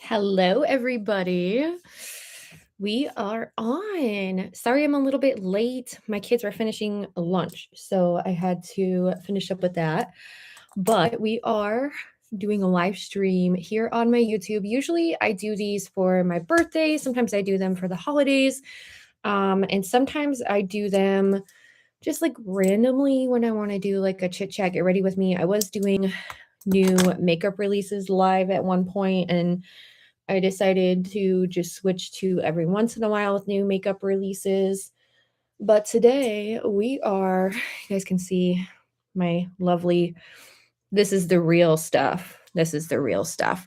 Hello, everybody. We are on. Sorry, I'm a little bit late. My kids were finishing lunch, so I had to finish up with that. But we are doing a live stream here on my YouTube. Usually, I do these for my birthday. Sometimes I do them for the holidays. And sometimes I do them just like randomly when I want to do like a chit chat, get ready with me. I was doing new makeup releases live at one point, and I decided to just switch to every once in a while with new makeup releases. But today we are, you guys can see my lovely, this is the real stuff. This is the real stuff.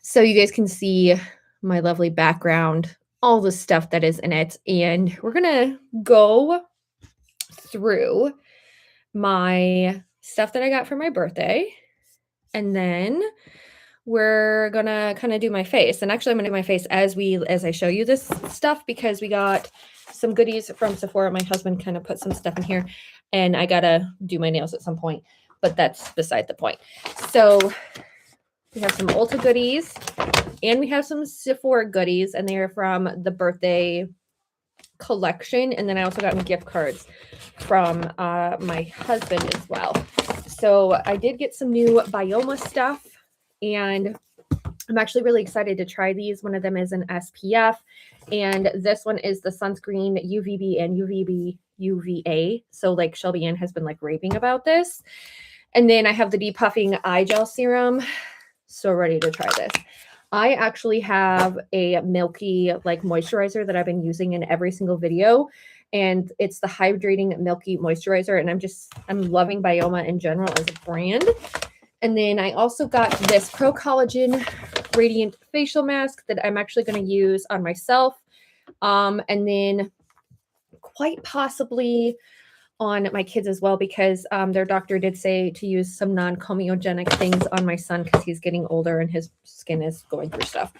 So you guys can see my lovely background, all the stuff that is in it. And we're going to go through my stuff that I got for my birthday. And then we're gonna kind of do my face. And actually I'm gonna do my face as I show you this stuff, because we got some goodies from Sephora. My husband kind of put some stuff in here, and I gotta do my nails at some point, but that's beside the point. So we have some Ulta goodies and we have some Sephora goodies, and they are from the birthday collection. And then I also got gift cards from my husband as well. So I did get some new Byoma stuff, and I'm actually really excited to try these. One of them is an SPF, and this one is the sunscreen UVB and UVA. So like Shelby Ann has been like raving about this. And then I have the depuffing eye gel serum. So ready to try this. I actually have a Milky like moisturizer that I've been using in every single video, and it's the Hydrating Milky Moisturizer. And I'm loving Byoma in general as a brand. And then I also got this Pro Collagen Radiant Facial Mask that I'm actually going to use on myself. And then quite possibly on my kids as well, because their doctor did say to use some non-comedogenic things on my son because he's getting older and his skin is going through stuff.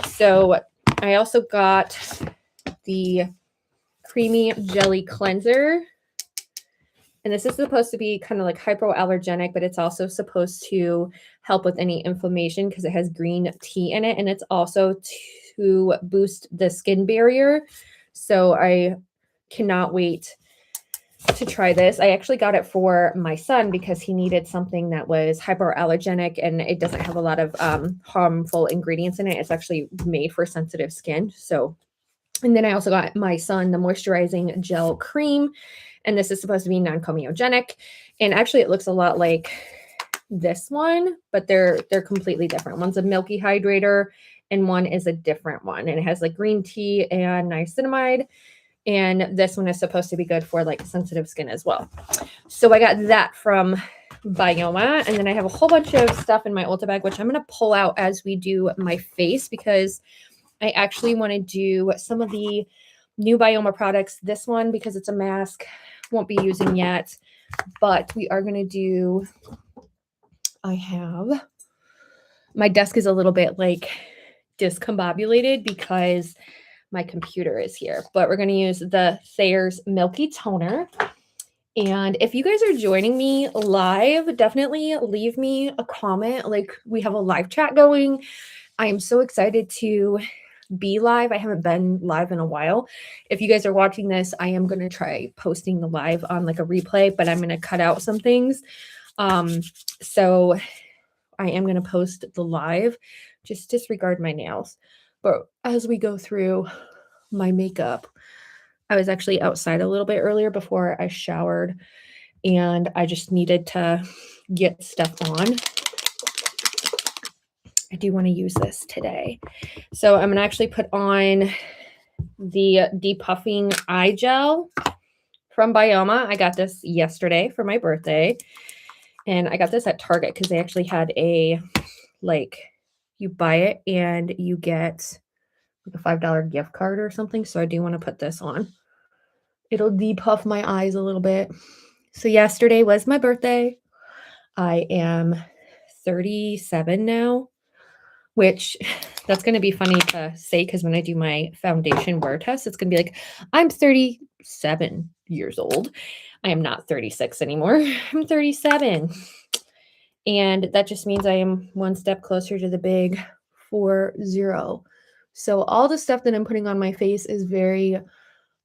So I also got the Creamy Jelly Cleanser. And this is supposed to be kind of like hypoallergenic, but it's also supposed to help with any inflammation because it has green tea in it. And it's also to boost the skin barrier. So I cannot wait to try this. I actually got it for my son because he needed something that was hypoallergenic and it doesn't have a lot of harmful ingredients in it. It's actually made for sensitive skin. So, and then I also got my son the moisturizing gel cream. And this is supposed to be non-comedogenic. And actually it looks a lot like this one, but they're completely different. One's a Milky hydrator and one is a different one. And it has like green tea and niacinimide. And this one is supposed to be good for like sensitive skin as well. So I got that from Byoma. And then I have a whole bunch of stuff in my Ulta bag, which I'm going to pull out as we do my face, because I actually want to do some of the new Byoma products. This one, because it's a mask, won't be using yet, but we are going to do, my desk is a little bit like discombobulated because my computer is here, but we're going to use the Thayers Milky Toner. And if you guys are joining me live, definitely leave me a comment. Like, we have a live chat going. I am so excited to be live. I haven't been live in a while. If you guys are watching this, I am going to try posting the live on like a replay, but I'm going to cut out some things. So I am going to post the live. Just disregard my nails. But as we go through my makeup, I was actually outside a little bit earlier before I showered, and I just needed to get stuff on. I do want to use this today. So I'm going to actually put on the depuffing eye gel from Byoma. I got this yesterday for my birthday, and I got this at Target because they actually had a, like, you buy it and you get like a $5 gift card or something. So I do want to put this on. It'll depuff my eyes a little bit. So yesterday was my birthday. I am 37 now, which that's going to be funny to say because when I do my foundation wear test, it's going to be like, I'm 37 years old. I am not 36 anymore. I'm 37. And that just means I am one step closer to the big 640. So all the stuff that I'm putting on my face is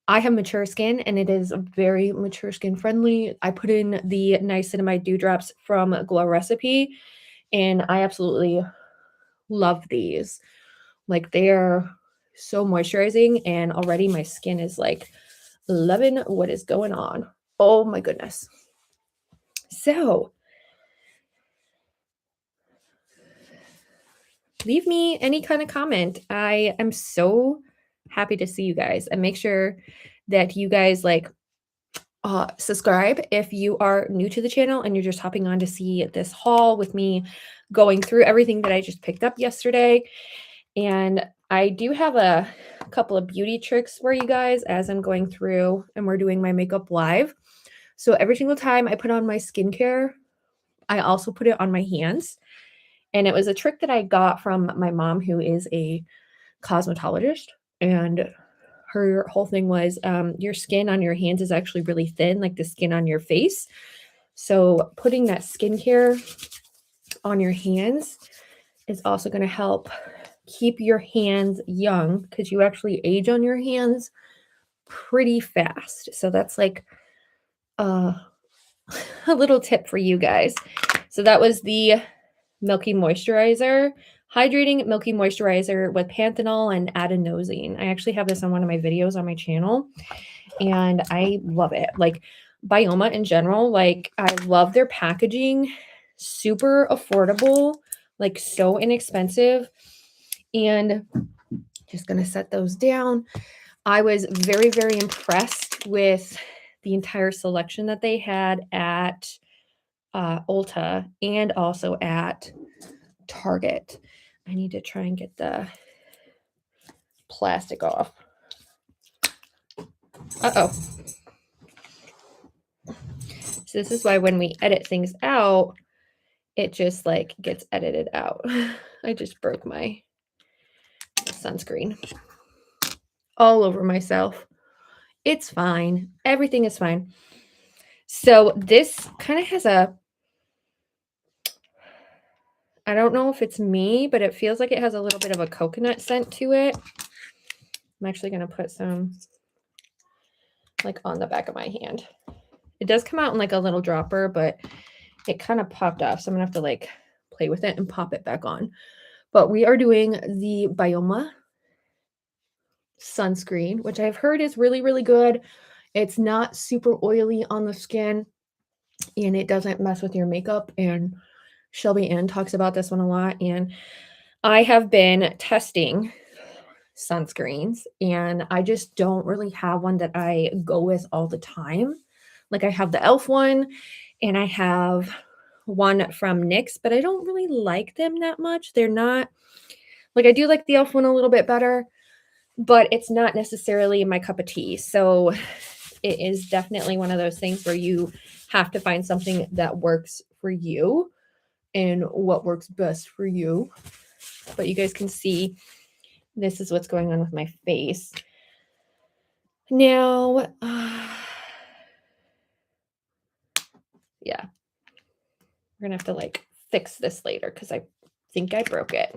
I have mature skin and it is very mature skin friendly. I put in the Niacinimide Dewdrops from Glow Recipe and I absolutely love these. Like they're so moisturizing and already my skin is like loving what is going on. Oh my goodness. So leave me any kind of comment. I am so happy to see you guys and make sure that you guys like subscribe if you are new to the channel and you're just hopping on to see this haul with me going through everything that I just picked up yesterday. And I do have a couple of beauty tricks for you guys as I'm going through and we're doing my makeup live. So every single time I put on my skincare, I also put it on my hands. And it was a trick that I got from my mom, who is a cosmetologist. And her whole thing was your skin on your hands is actually really thin, like the skin on your face. So putting that skincare on your hands is also going to help keep your hands young because you actually age on your hands pretty fast. So that's like a little tip for you guys. So that was the Milky Moisturizer, Hydrating Milky Moisturizer with Panthenol and Adenosine. I actually have this on one of my videos on my channel, and I love it. Like Byoma in general, like I love their packaging. Super affordable, like so inexpensive. And just going to set those down. I was very, very impressed with the entire selection that they had at Ulta and also at Target. I need to try and get the plastic off. Uh-oh. So this is why when we edit things out, it just like gets edited out. I just broke my sunscreen all over myself. It's fine. Everything is fine. So this kind of has I don't know if it's me, but it feels like it has a little bit of a coconut scent to it. I'm actually going to put some like on the back of my hand. It does come out in like a little dropper, but it kind of popped off. So I'm going to have to like play with it and pop it back on. But we are doing the Byoma sunscreen, which I've heard is really, really good. It's not super oily on the skin and it doesn't mess with your makeup. And Shelby Ann talks about this one a lot. And I have been testing sunscreens and I just don't really have one that I go with all the time. Like I have the e.l.f. one and I have one from NYX, but I don't really like them that much. They're not like, I do like the e.l.f. one a little bit better, but it's not necessarily my cup of tea. So it is definitely one of those things where you have to find something that works for you and what works best for you. But you guys can see this is what's going on with my face. Now, yeah, we're going to have to like fix this later because I think I broke it.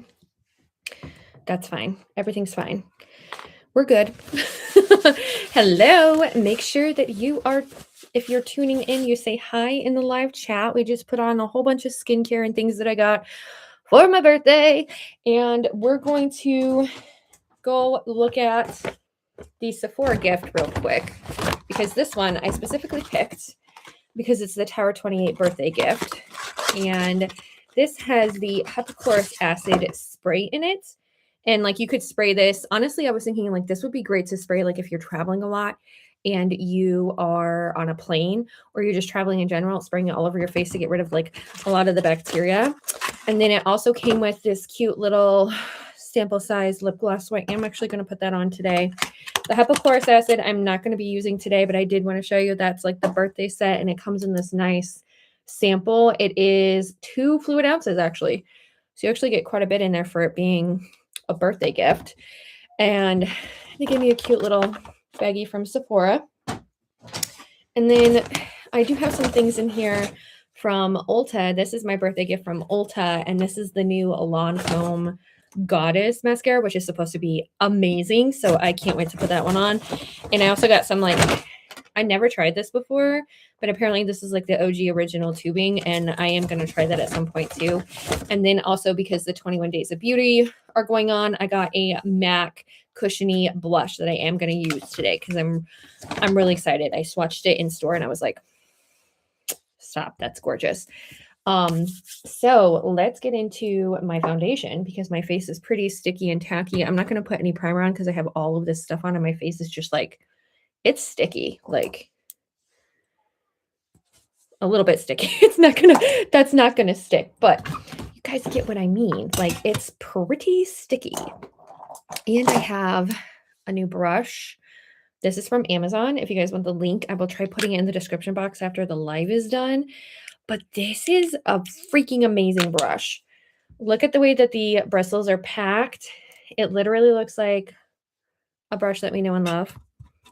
That's fine. Everything's fine. We're good. Hello. Make sure that you are, if you're tuning in, you say hi in the live chat. We just put on a whole bunch of skincare and things that I got for my birthday. And we're going to go look at the Sephora gift real quick because this one I specifically picked because it's the Tower 28 birthday gift. And this has the hypochlorous acid spray in it. And like you could spray this. Honestly, I was thinking like this would be great to spray like if you're traveling a lot and you are on a plane or you're just traveling in general, spraying it all over your face to get rid of like a lot of the bacteria. And then it also came with this cute little sample size lip gloss. So I am actually going to put that on today. The hypochlorous acid I'm not going to be using today, but I did want to show you that's like the birthday set and it comes in this nice sample. It is 2 fluid ounces actually. So you actually get quite a bit in there for it being a birthday gift. And they gave me a cute little baggie from Sephora. And then I do have some things in here from Ulta. This is my birthday gift from Ulta, and this is the new Lancome Goddess mascara, which is supposed to be amazing. So I can't wait to put that one on. And I also got some like, I never tried this before, but apparently this is like the OG original tubing, and I am going to try that at some point too. And then also because the 21 Days of Beauty are going on, I got a MAC cushiony blush that I am going to use today because I'm really excited. I swatched it in store and I was like, stop, that's gorgeous. So let's get into my foundation because my face is pretty sticky and tacky. I'm not going to put any primer on because I have all of this stuff on and my face is just like, it's sticky, like a little bit sticky. That's not gonna stick, but you guys get what I mean. Like, it's pretty sticky. And I have a new brush. This is from Amazon. If you guys want the link, I will try putting it in the description box after the live is done. But this is a freaking amazing brush. Look at the way that the bristles are packed. It literally looks like a brush that we know and love.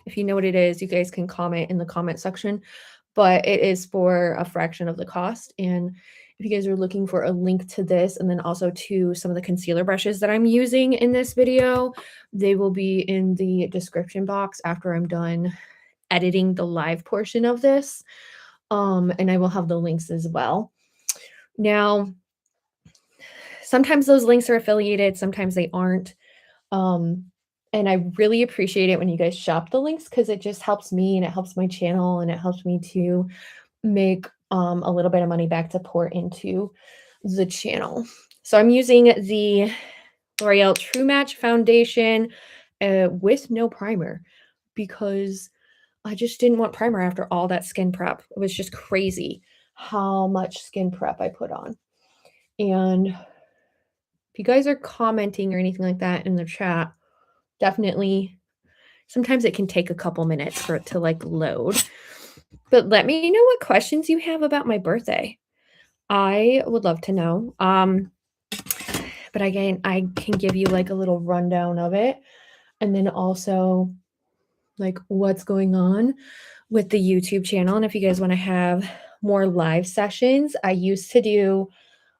If you know what it is, you guys can comment in the comment section, but it is for a fraction of the cost. And if you guys are looking for a link to this and then also to some of the concealer brushes that I'm using in this video, they will be in the description box after I'm done editing the live portion of this. And I will have the links as well. Now, sometimes those links are affiliated, sometimes they aren't. And I really appreciate it when you guys shop the links because it just helps me and it helps my channel and it helps me to make a little bit of money back to pour into the channel. So I'm using the L'Oreal True Match Foundation with no primer because I just didn't want primer after all that skin prep. It was just crazy how much skin prep I put on. And if you guys are commenting or anything like that in the chat, definitely, sometimes it can take a couple minutes for it to like load. But let me know what questions you have about my birthday. I would love to know. But again, I can give you like a little rundown of it. And then also like what's going on with the YouTube channel. And if you guys want to have more live sessions, I used to do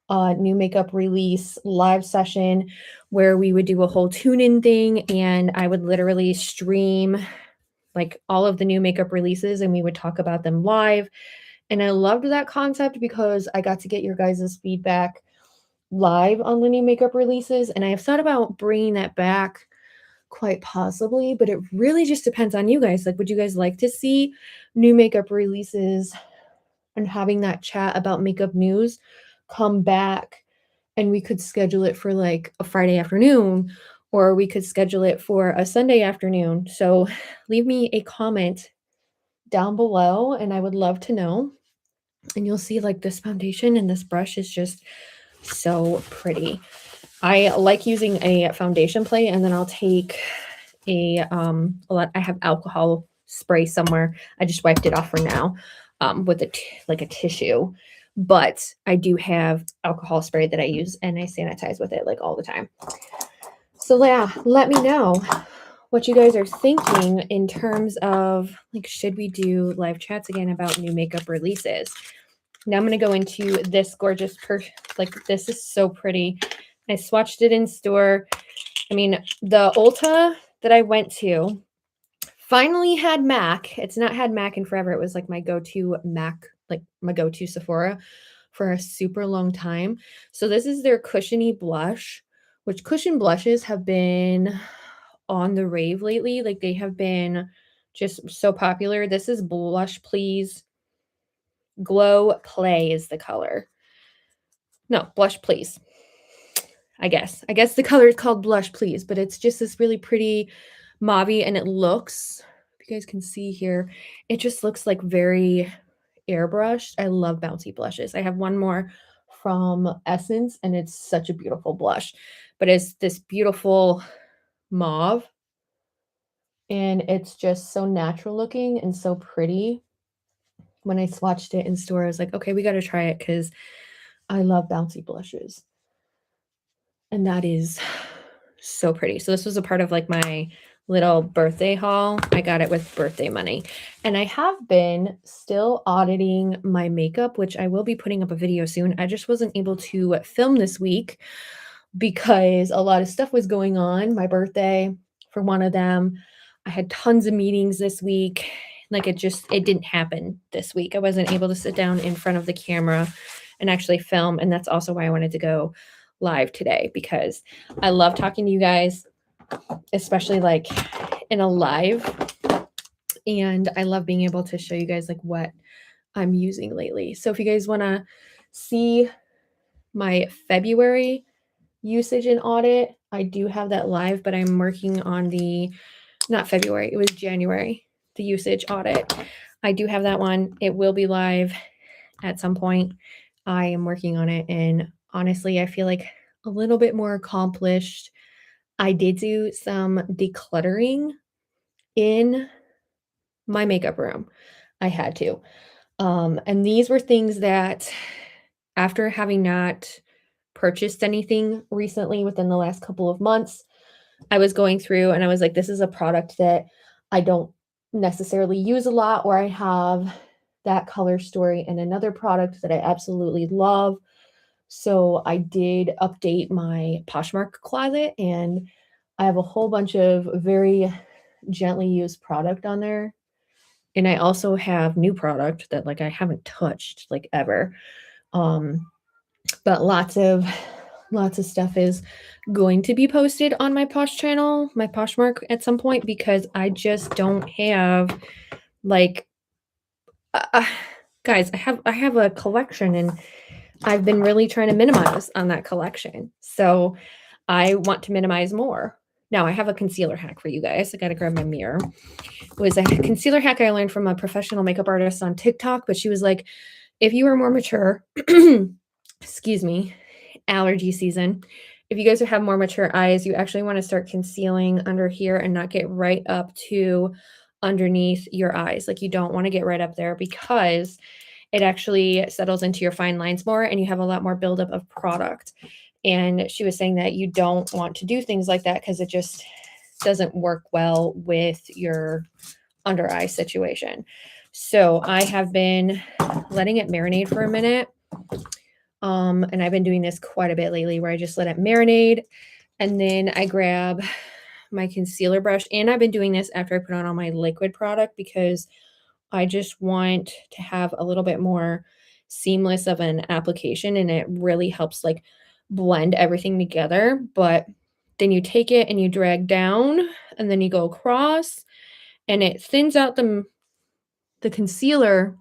a new makeup release live session where we would do a whole tune-in thing and I would literally stream like all of the new makeup releases and we would talk about them live. And I loved that concept because I got to get your guys' feedback live on the new makeup releases. And I have thought about bringing that back quite possibly, but it really just depends on you guys. Like, would you guys like to see new makeup releases and having that chat about makeup news come back? And we could schedule it for like a Friday afternoon, or we could schedule it for a Sunday afternoon. So leave me a comment down below and I would love to know. And you'll see like this foundation and this brush is just so pretty. I like using a foundation plate and then I'll take I have alcohol spray somewhere. I just wiped it off for now with like a tissue. But I do have alcohol spray that I use and I sanitize with it like all the time. So yeah, let me know what you guys are thinking in terms of like, should we do live chats again about new makeup releases? Now I'm going to go into this gorgeous, like this is so pretty. I swatched it in store. I mean, the Ulta that I went to finally had MAC. It's not had MAC in forever. It was like my go-to MAC, like my go-to Sephora for a super long time. So this is their cushiony blush, which cushion blushes have been on the rave lately. Like they have been just so popular. This is Blush Please. Glow Play is the color. No, Blush Please. I guess the color is called Blush Please, but it's just this really pretty mauve and it looks, if you guys can see here, it just looks like very airbrushed. I love bouncy blushes. I have one more from Essence and it's such a beautiful blush, but it's this beautiful mauve and it's just so natural looking and so pretty. When I swatched it in store, I was like, okay, we got to try it because I love bouncy blushes. And that is so pretty. So this was a part of like my little birthday haul. I got it with birthday money. And I have been still auditing my makeup, which I will be putting up a video soon. I just wasn't able to film this week because a lot of stuff was going on. My birthday for one of them. I had tons of meetings this week. Like it didn't happen this week. I wasn't able to sit down in front of the camera and actually film. And that's also why I wanted to go live today, because I love talking to you guys, especially like in a live. And I love being able to show you guys like what I'm using lately. So if you guys want to see my February usage and audit, I do have that live, but I'm working on not February, it was January, the usage audit. I do have that one. It will be live at some point. I am working on it, and honestly, I feel like a little bit more accomplished. I did do some decluttering in my makeup room. I had to. And these were things that, after having not purchased anything recently within the last couple of months, I was going through and I was like, this is a product that I don't necessarily use a lot, or I have that color story and another product that I absolutely love. So I did update my Poshmark closet, and I have a whole bunch of very gently used product on there. And I also have new product that like I haven't touched like ever. But lots of stuff is going to be posted on my Posh channel, my Poshmark, at some point, because I just don't have like guys, I have a collection, and I've been really trying to minimize on that collection. So I want to minimize more. Now I have a concealer hack for you guys. I got to grab my mirror. It was a concealer hack I learned from a professional makeup artist on TikTok, but she was like, if you are more mature, excuse me, allergy season, if you guys have more mature eyes, you actually want to start concealing under here and not get right up to underneath your eyes. Like you don't want to get right up there, because it actually settles into your fine lines more and you have a lot more buildup of product. And she was saying that you don't want to do things like that because it just doesn't work well with your under eye situation. So I have been letting it marinate for a minute. And I've been doing this quite a bit lately, where I just let it marinate, and then I grab my concealer brush. And I've been doing this after I put on all my liquid product, because I just want to have a little bit more seamless of an application, and it really helps like blend everything together. But then you take it and you drag down, and then you go across, and it thins out the concealer,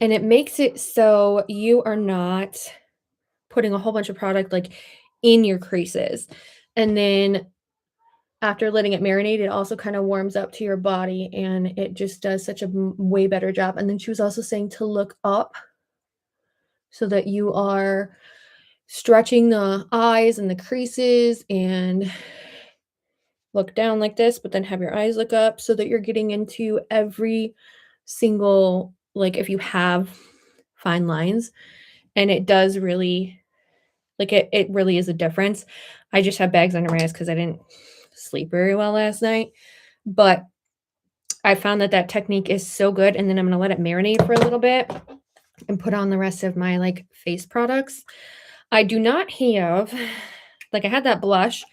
and it makes it so you are not putting a whole bunch of product like in your creases. And then after letting it marinate, it also kind of warms up to your body, and it just does such a way better job. And then she was also saying to look up so that you are stretching the eyes and the creases, and look down like this, but then have your eyes look up so that you're getting into every single, like if you have fine lines. And it does really, like it really is a difference. I just have bags under my eyes because I didn't sleep very well last night, but I found that that technique is so good. And then I'm going to let it marinate for a little bit and put on the rest of my like face products. I do not have, like I had that blush,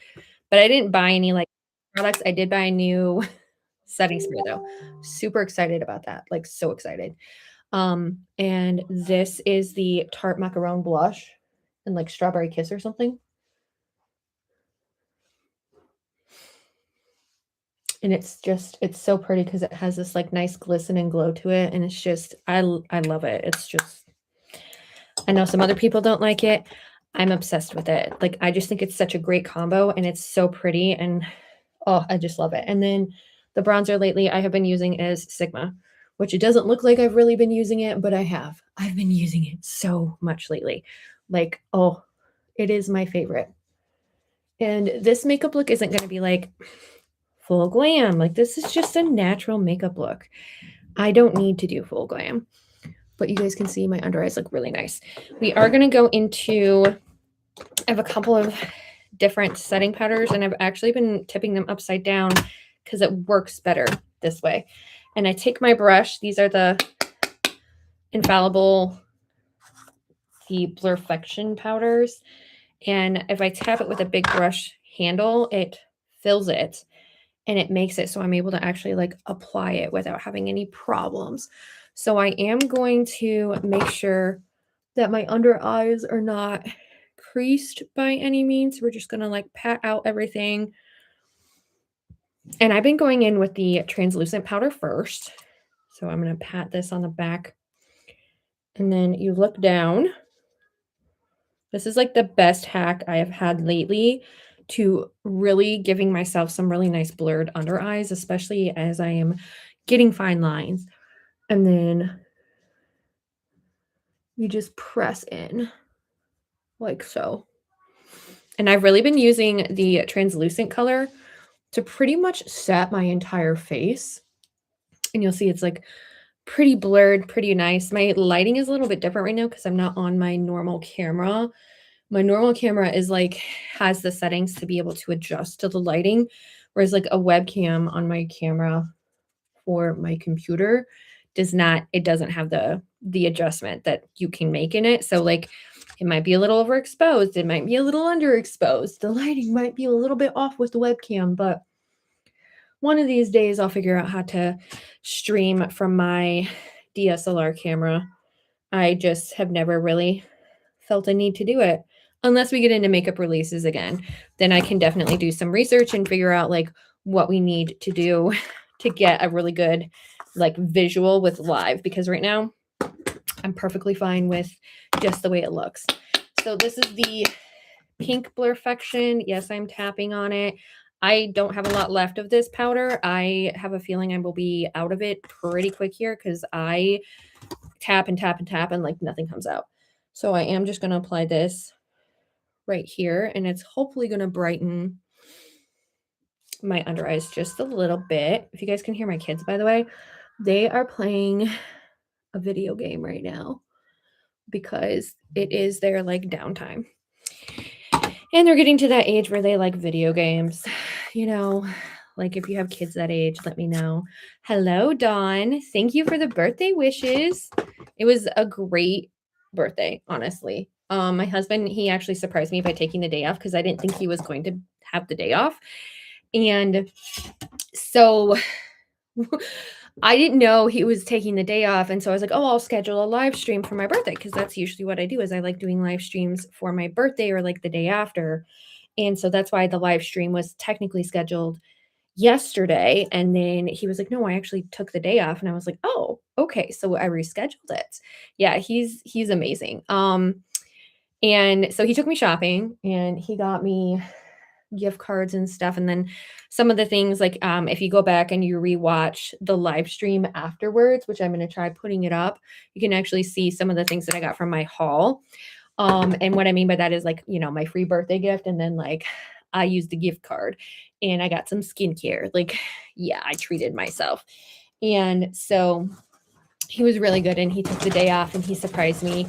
but I didn't buy any like products. I did buy a new setting spray though. Super excited about that. Like so excited. And this is the Tarte Macaron blush and like Strawberry Kiss or something. And it's so pretty because it has this like nice glisten and glow to it. And it's just, I love it. It's just, I know some other people don't like it. I'm obsessed with it. Like, I just think it's such a great combo, and it's so pretty, and oh, I just love it. And then the bronzer lately I have been using is Sigma, which it doesn't look like I've really been using it, but I have. I've been using it so much lately. Like, oh, it is my favorite. And this makeup look isn't going to be like full glam. Like, this is just a natural makeup look. I don't need to do full glam, but you guys can see my under eyes look really nice. We are going to go into, I have a couple of different setting powders, and I've actually been tipping them upside down because it works better this way. And I take my brush. These are the Infallible, the Blurfection powders. And if I tap it with a big brush handle, it fills it and it makes it so I'm able to actually like apply it without having any problems. So I am going to make sure that my under eyes are not creased by any means. We're just gonna like pat out everything. And I've been going in with the translucent powder first. So I'm gonna pat this on the back. And then you look down. This is like the best hack I have had lately to really giving myself some really nice blurred under eyes, especially as I am getting fine lines. And then you just press in like so. And I've really been using the translucent color to pretty much set my entire face. And you'll see it's like pretty blurred, pretty nice. My lighting is a little bit different right now because I'm not on my normal camera. My normal camera is like, has the settings to be able to adjust to the lighting, whereas like a webcam on my camera for my computer does not, it doesn't have the adjustment that you can make in it. So like it might be a little overexposed, it might be a little underexposed. The lighting might be a little bit off with the webcam, but one of these days I'll figure out how to stream from my DSLR camera. I just have never really felt a need to do it unless we get into makeup releases again. Then I can definitely do some research and figure out like what we need to do to get a really good like visual with live, because right now I'm perfectly fine with just the way it looks. So this is the pink Blurfection. Yes, I'm tapping on it. I don't have a lot left of this powder. I have a feeling I will be out of it pretty quick here because I tap and tap and tap and like nothing comes out. So I am just going to apply this right here, and it's hopefully going to brighten my under eyes just a little bit. If you guys can hear my kids, by the way, they are playing a video game right now because it is their like downtime. And they're getting to that age where they like video games. You know, like if you have kids that age, let me know. Hello, Dawn. Thank you for the birthday wishes. It was a great birthday, honestly. My husband, he actually surprised me by taking the day off because I didn't think he was going to have the day off. And so I didn't know he was taking the day off. And so I was like, oh, I'll schedule a live stream for my birthday, because that's usually what I do is I like doing live streams for my birthday or like the day after. And so that's why the live stream was technically scheduled yesterday. And then he was like, no, I actually took the day off. And I was like, oh, okay. So I rescheduled it. Yeah, he's amazing. And so he took me shopping and he got me gift cards and stuff. And then some of the things like if you go back and you rewatch the live stream afterwards, which I'm going to try putting it up, you can actually see some of the things that I got from my haul. And what I mean by that is like, you know, my free birthday gift. And then like I used the gift card and I got some skincare. Like, yeah, I treated myself. And so he was really good and he took the day off and he surprised me.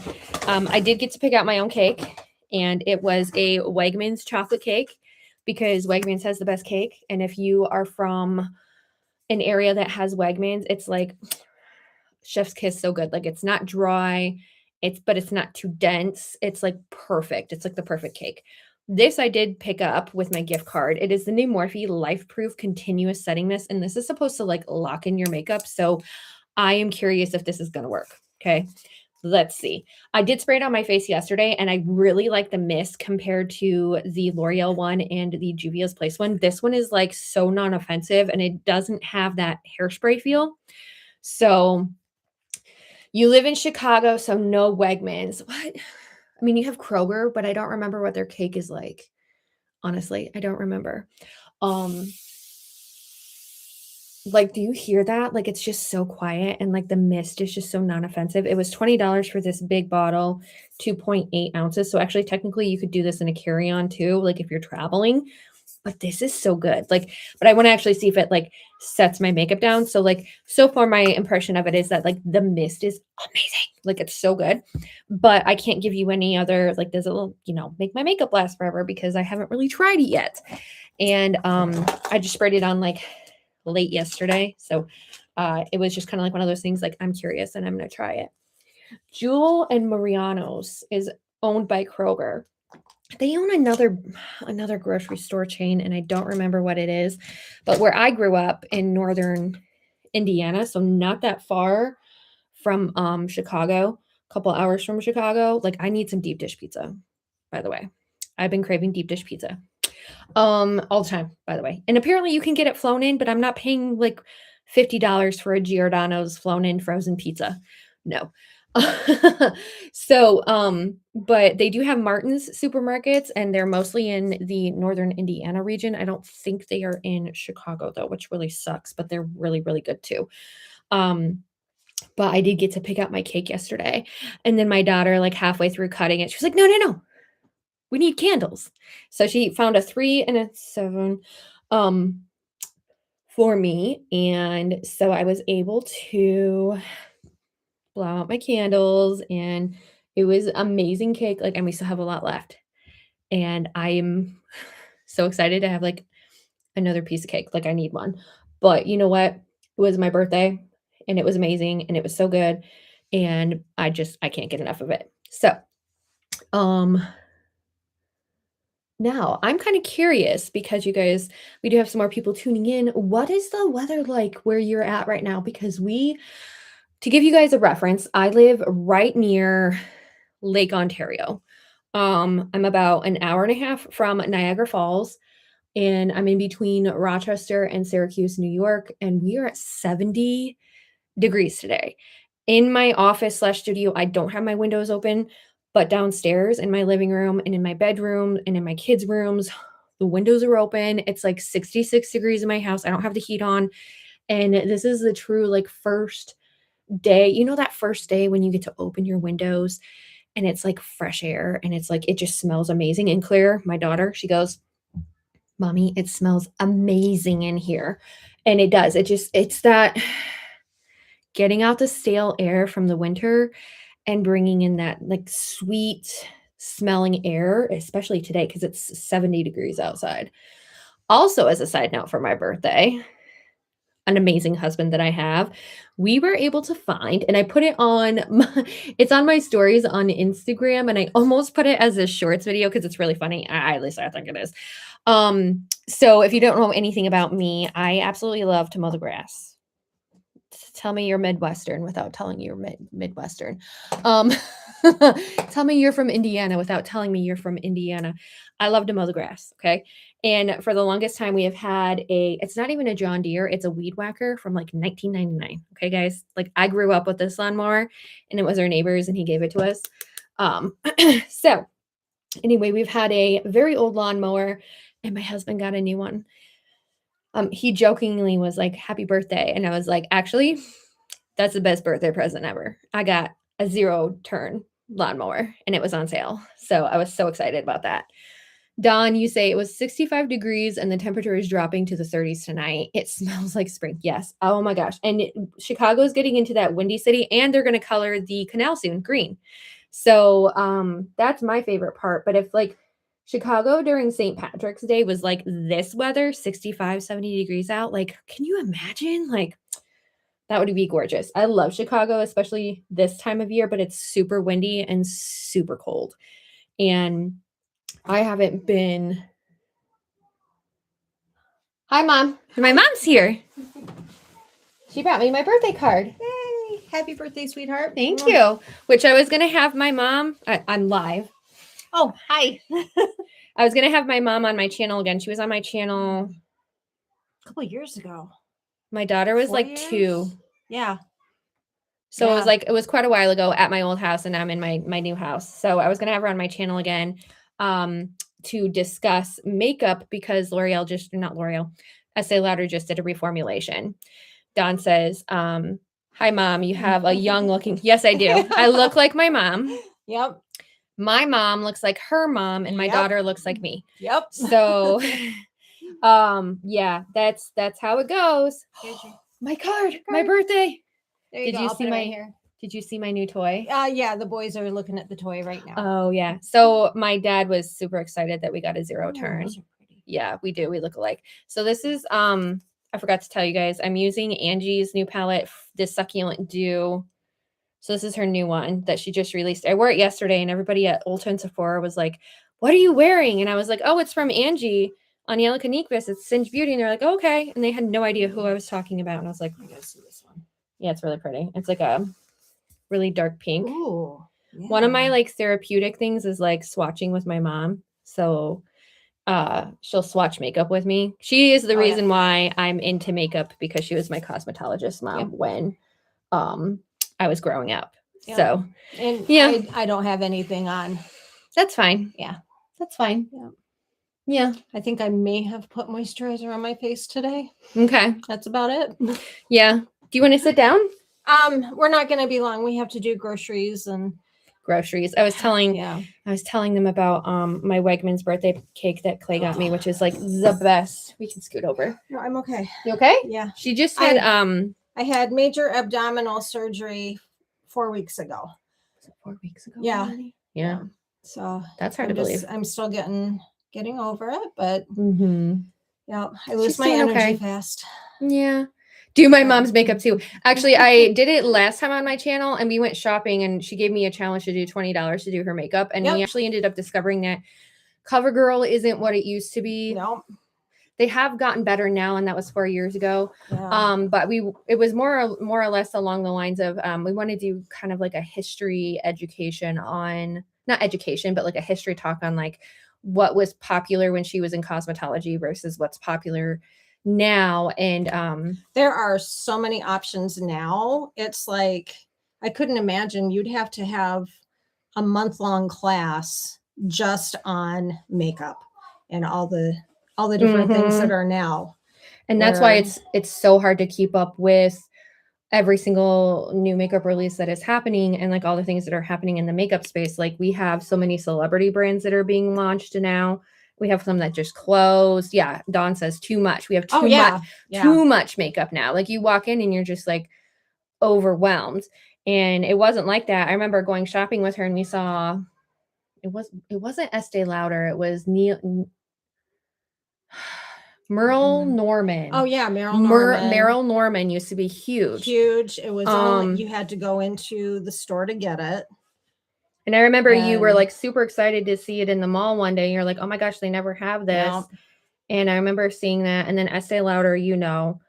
I did get to pick out my own cake, and it was a Wegmans chocolate cake because Wegmans has the best cake. And if you are from an area that has Wegmans, it's like chef's kiss, so good. Like it's not dry, but it's not too dense. It's like perfect. It's like the perfect cake. This I did pick up with my gift card. It is the new Morphe Life Proof Continuous Setting Mist, and this is supposed to like lock in your makeup. So I am curious if this is going to work. Okay. Let's see. I did spray it on my face yesterday, and I really like the mist compared to the L'Oreal one and the Juvia's Place one. This one is like so non-offensive, and it doesn't have that hairspray feel. So you live in Chicago, so no Wegmans. What? I mean, you have Kroger, but I don't remember what their cake is like. Honestly, I don't remember. Like, do you hear that? Like, it's just so quiet, and like the mist is just so non-offensive. It was $20 for this big bottle, 2.8 ounces. So actually, technically, you could do this in a carry-on too, like if you're traveling. But this is so good. Like, but I want to actually see if it like sets my makeup down. So like, so far my impression of it is that like the mist is amazing. Like it's so good, but I can't give you any other, like does it, you know, make my makeup last forever because I haven't really tried it yet. And I just sprayed it on like late yesterday. So it was just kind of like one of those things like I'm curious and I'm going to try it. Jewel and Mariano's is owned by Kroger. They own another grocery store chain, and I don't remember what it is. But where I grew up in northern Indiana, so not that far from Chicago, a couple hours from Chicago. Like, I need some deep dish pizza, by the way. I've been craving deep dish pizza. All the time, by the way. And apparently you can get it flown in, but I'm not paying like $50 for a Giordano's flown in frozen pizza. No. But they do have Martin's supermarkets, and they're mostly in the northern Indiana region. I don't think they are in Chicago though, which really sucks, but they're really, really good too. But I did get to pick out my cake yesterday. And then my daughter, like halfway through cutting it, she was like, no, no, no. We need candles. So she found a 3 and a 7 for me. And so I was able to blow out my candles, and it was amazing cake. Like, and we still have a lot left. And I'm so excited to have like another piece of cake. Like, I need one. But you know what? It was my birthday, and it was amazing, and it was so good. And I can't get enough of it. So, now, I'm kind of curious because you guys, we do have some more people tuning in. What is the weather like where you're at right now? Because to give you guys a reference, I live right near Lake Ontario. I'm about an hour and a half from Niagara Falls, and I'm in between Rochester and Syracuse, New York, and we are at 70 degrees today. In my office/studio, I don't have my windows open, but downstairs in my living room and in my bedroom and in my kids' rooms, the windows are open. It's like 66 degrees in my house. I don't have the heat on. And this is the true like first day. You know, that first day when you get to open your windows and it's like fresh air and it's like, it just smells amazing. And Claire, my daughter, she goes, Mommy, it smells amazing in here. And it does. It's that getting out the stale air from the winter and bringing in that like sweet smelling air, especially today because it's 70 degrees outside. Also, as a side note for my birthday, an amazing husband that I have, we were able to find, and I put it on, it's on my stories on Instagram, and I almost put it as a shorts video because it's really funny. At least I think it is. So if you don't know anything about me, I absolutely love to mow the grass. Tell me you're Midwestern without telling you're Midwestern. Tell me you're from Indiana without telling me you're from Indiana. I love to mow the grass. Okay. And for the longest time we have had it's not even a John Deere. It's a weed whacker from like 1999. Okay, guys. Like, I grew up with this lawnmower, and it was our neighbor's and he gave it to us. So anyway, we've had a very old lawnmower, and my husband got a new one. He jokingly was like, happy birthday. And I was like, actually, that's the best birthday present ever. I got a 0-turn lawnmower, and it was on sale. So I was so excited about that. Dawn, you say it was 65 degrees and the temperature is dropping to the 30s tonight. It smells like spring. Yes. Oh my gosh. And Chicago is getting into that windy city, and they're going to color the canal soon green. So that's my favorite part. But if like Chicago during St. Patrick's Day was like this weather, 65, 70 degrees out, like, can you imagine? Like, that would be gorgeous. I love Chicago, especially this time of year, but it's super windy and super cold. And I haven't been. Hi, Mom. My mom's here. She brought me my birthday card. Yay. Happy birthday, sweetheart. Thank you. Which I was going to have my mom. I'm live. Oh, hi. I was going to have my mom on my channel again. She was on my channel a couple of years ago. My daughter was 4 like years? 2. Yeah. So it was quite a while ago at my old house, and I'm in my new house. So I was going to have her on my channel again to discuss makeup, because Estee Lauder just did a reformulation. Dawn says, hi, Mom, you have a young looking. Yes, I do. I look like my mom. Yep. My mom looks like her mom, and my daughter looks like me. Yep. So, yeah, that's how it goes. My card, my birthday. There you go. Did you see my new toy? Yeah, the boys are looking at the toy right now. Oh, yeah. So my dad was super excited that we got a 0-turn. Those are pretty. Yeah, we do. We look alike. So this is, I forgot to tell you guys, I'm using Angie's new palette, this Succulent Dew. So this is her new one that she just released. I wore it yesterday, and everybody at Ulta and Sephora was like, what are you wearing? And I was like, oh, it's from Angie on Niacinimide. It's Singe Beauty. And they're like, oh, okay. And they had no idea who I was talking about. And I was like, I gotta see this one. yeah, it's really pretty. It's like a really dark pink. Ooh. One of my yeah. like therapeutic things is like swatching with my mom. So she'll swatch makeup with me. She is the Oh, yeah. reason why I'm into makeup, because she was my cosmetologist mom Yep. when I was growing up. Yep. So And yeah. I don't have anything on. that's fine. Yeah. That's fine. Yeah. Yeah. I think I may have put moisturizer on my face today. Okay. That's about it. Yeah. Do you want to sit down? We're not going to be long. We have to do groceries and Groceries. I was telling them about my Wegmans birthday cake that Clay got me, which is like the best. We can scoot over. No, I'm okay. You okay? Yeah. She just had I had major abdominal surgery 4 weeks ago. 4 weeks ago. Yeah. Already? Yeah. So that's hard to believe. I'm still getting over it, but mm-hmm. yeah, I lose She's my doing energy okay. fast. Yeah. Do my mom's makeup too. Actually, I did it last time on my channel, and we went shopping, and she gave me a challenge to do $20 to do her makeup. And we actually ended up discovering that Covergirl isn't what it used to be. No. They have gotten better now, and that was 4 years ago. Yeah. But it was more or less along the lines of we want to do kind of like a history education on, not education, but like a history talk on like what was popular when she was in cosmetology versus what's popular now. And there are so many options now. It's like I couldn't imagine you'd have to have a month-long class just on makeup and all the different things that are now. And that's why it's so hard to keep up with every single new makeup release that is happening, and like all the things that are happening in the makeup space. Like we have so many celebrity brands that are being launched now. We have some that just closed. Yeah. Dawn says too much. We have too much makeup now. Like you walk in and you're just like overwhelmed. And it wasn't like that. I remember going shopping with her, and we saw, it wasn't Estee Lauder. It was Merle Norman. Oh yeah, Merle Norman. Merle Norman used to be huge. Huge. It was only, you had to go into the store to get it. And I remember you were like super excited to see it in the mall one day. You're like, oh my gosh, they never have this. No. And I remember seeing that. And then Estee Lauder, and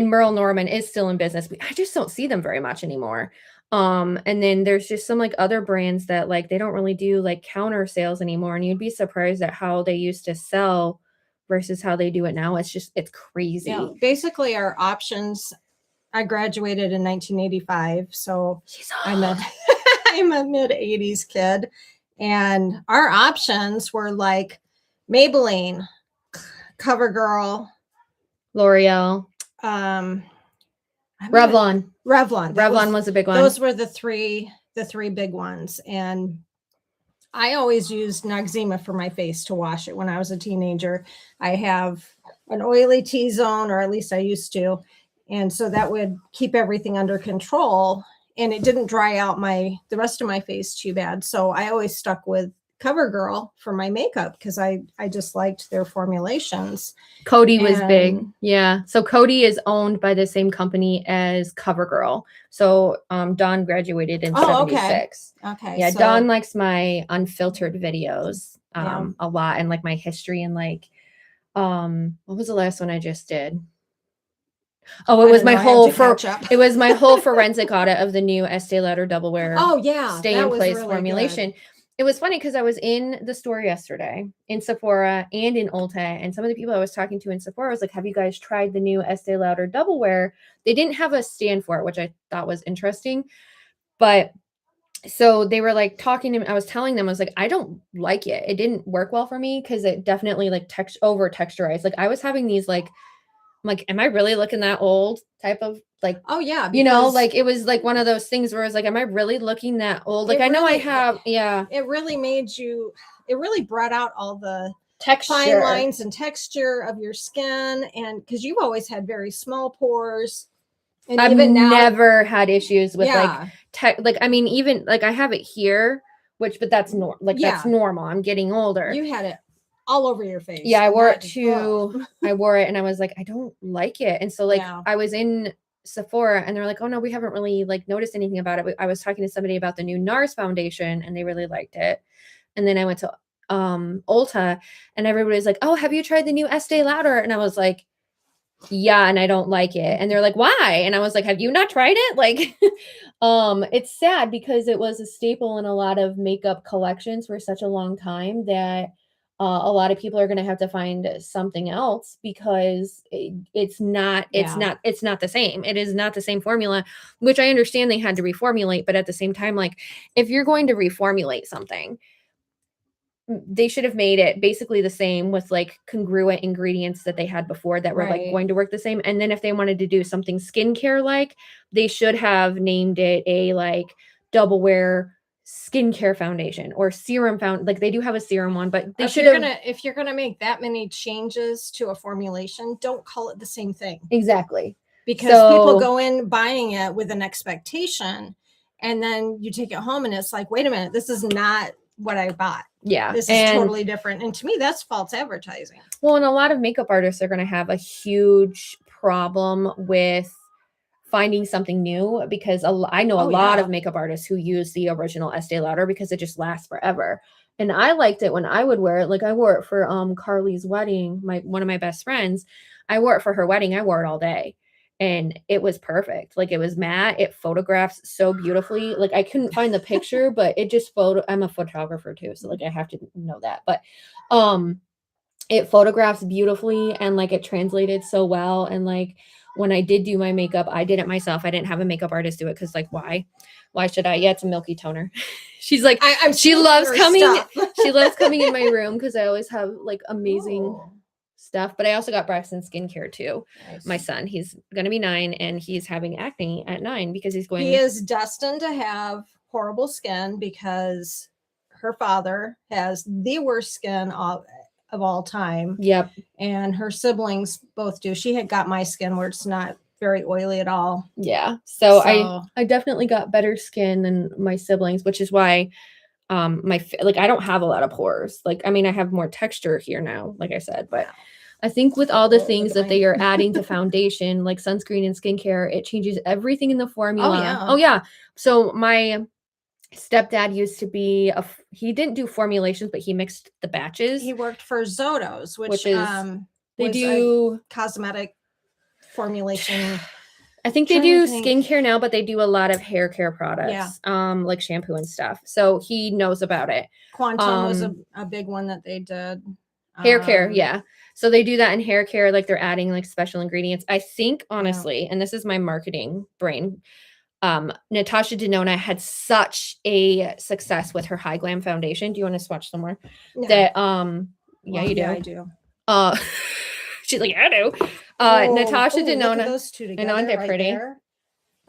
Merle Norman is still in business. I just don't see them very much anymore. And then there's just some like other brands that like they don't really do like counter sales anymore. And you'd be surprised at how they used to sell versus how they do it now. It's crazy. Yeah, basically our options. I graduated in 1985, so I'm a mid-80s kid, and our options were like Maybelline, CoverGirl, L'Oreal, Revlon. Revlon was a big one. Those were the three big ones. And I always used Noxzema for my face to wash it when I was a teenager. I have an oily T-zone, or at least I used to. And so that would keep everything under control, and it didn't dry out the rest of my face too bad. So I always stuck with CoverGirl for my makeup because I just liked their formulations. Coty was big. Yeah. So Coty is owned by the same company as CoverGirl. So Dawn graduated in 76. Okay. Yeah. So Dawn likes my unfiltered videos a lot, and like my history, and like what was the last one I just did? Oh, it was my whole forensic audit of the new Estee Lauder Double Wear Stay in Place really formulation. Good. It was funny because I was in the store yesterday in Sephora and in Ulta, and some of the people I was talking to in Sephora was like, have you guys tried the new Estee Lauder Double Wear? They didn't have a stand for it, which I thought was interesting. But so they were like talking to me. I was telling them, I was like, I don't like it. It didn't work well for me because it definitely like over texturized. Like I was having these like, I'm like, am I really looking that old type of like, oh yeah, like it was like one of those things where I was like, am I really looking that old? Like I know I have, it really it really brought out all the texture, fine lines and texture of your skin. And because you've always had very small pores. And I've never had issues with like I mean, even like I have it here, but that's that's normal. I'm getting older. You had it all over your face. Yeah, I wore it too. I wore it and I was like, I don't like it. And so like I was in Sephora and they're like, oh no, we haven't really like noticed anything about it. I was talking to somebody about the new NARS foundation and they really liked it. And then I went to Ulta, and everybody was like, "Oh, have you tried the new Estee Lauder?" And I was like, "Yeah, and I don't like it." And they're like, "Why?" And I was like, "Have you not tried it?" Like, it's sad because it was a staple in a lot of makeup collections for such a long time that a lot of people are going to have to find something else because it's not the same. It is not the same formula, which I understand they had to reformulate, but at the same time, like, if you're going to reformulate something, they should have made it basically the same with like congruent ingredients that they had before that were like Right. going to work the same. And then if they wanted to do something skincare like, they should have named it a like double wear skincare foundation or serum found, like they do have a serum one, but they should have if you're gonna make that many changes to a formulation, don't call it the same thing. exactly. Because people go in buying it with an expectation, and then you take it home and it's like, wait a minute, this is not what I bought. Yeah. This is totally different. And to me, that's false advertising. Well, and a lot of makeup artists are going to have a huge problem with finding something new because I know a lot of makeup artists who use the original Estee Lauder because it just lasts forever. And I liked it when I would wear it. Like I wore it for Carly's wedding, one of my best friends. I wore it for her wedding. I wore it all day. And it was perfect. Like it was matte. It photographs so beautifully. Like I couldn't find the picture, but it just I'm a photographer too. So like I have to know that. But it photographs beautifully and like it translated so well. And like when I did do my makeup, I did it myself. I didn't have a makeup artist do it because like why should I? Yeah, it's a Milky toner. She's like, she loves coming. She loves coming in my room because I always have like amazing stuff. But I also got Braxton skincare too. Nice. My son, he's gonna be 9 and he's having acne at 9 because he is destined to have horrible skin because her father has the worst skin of all time. Yep. And her siblings both do. She had got my skin where it's not very oily at all. Yeah. So I definitely got better skin than my siblings, which is why I don't have a lot of pores. Like, I mean, I have more texture here now, like I said, but I think with all the things that they are adding to foundation, like sunscreen and skincare, it changes everything in the formula. Oh yeah. So my stepdad used to be he didn't do formulations, but he mixed the batches. He worked for Zotos, which is they do cosmetic formulation. I think they do skincare now, but they do a lot of hair care products, like shampoo and stuff. So he knows about it. Quantum was a big one that they did. Hair care, yeah. So they do that in hair care, like they're adding like special ingredients. I think honestly, and this is my marketing brain, Natasha Denona had such a success with her High Glam foundation. Do you want to swatch some more? No. That yeah, you do. Yeah, I do. She's like, I do. Natasha Denona. Look at those two together, and they're right pretty. There.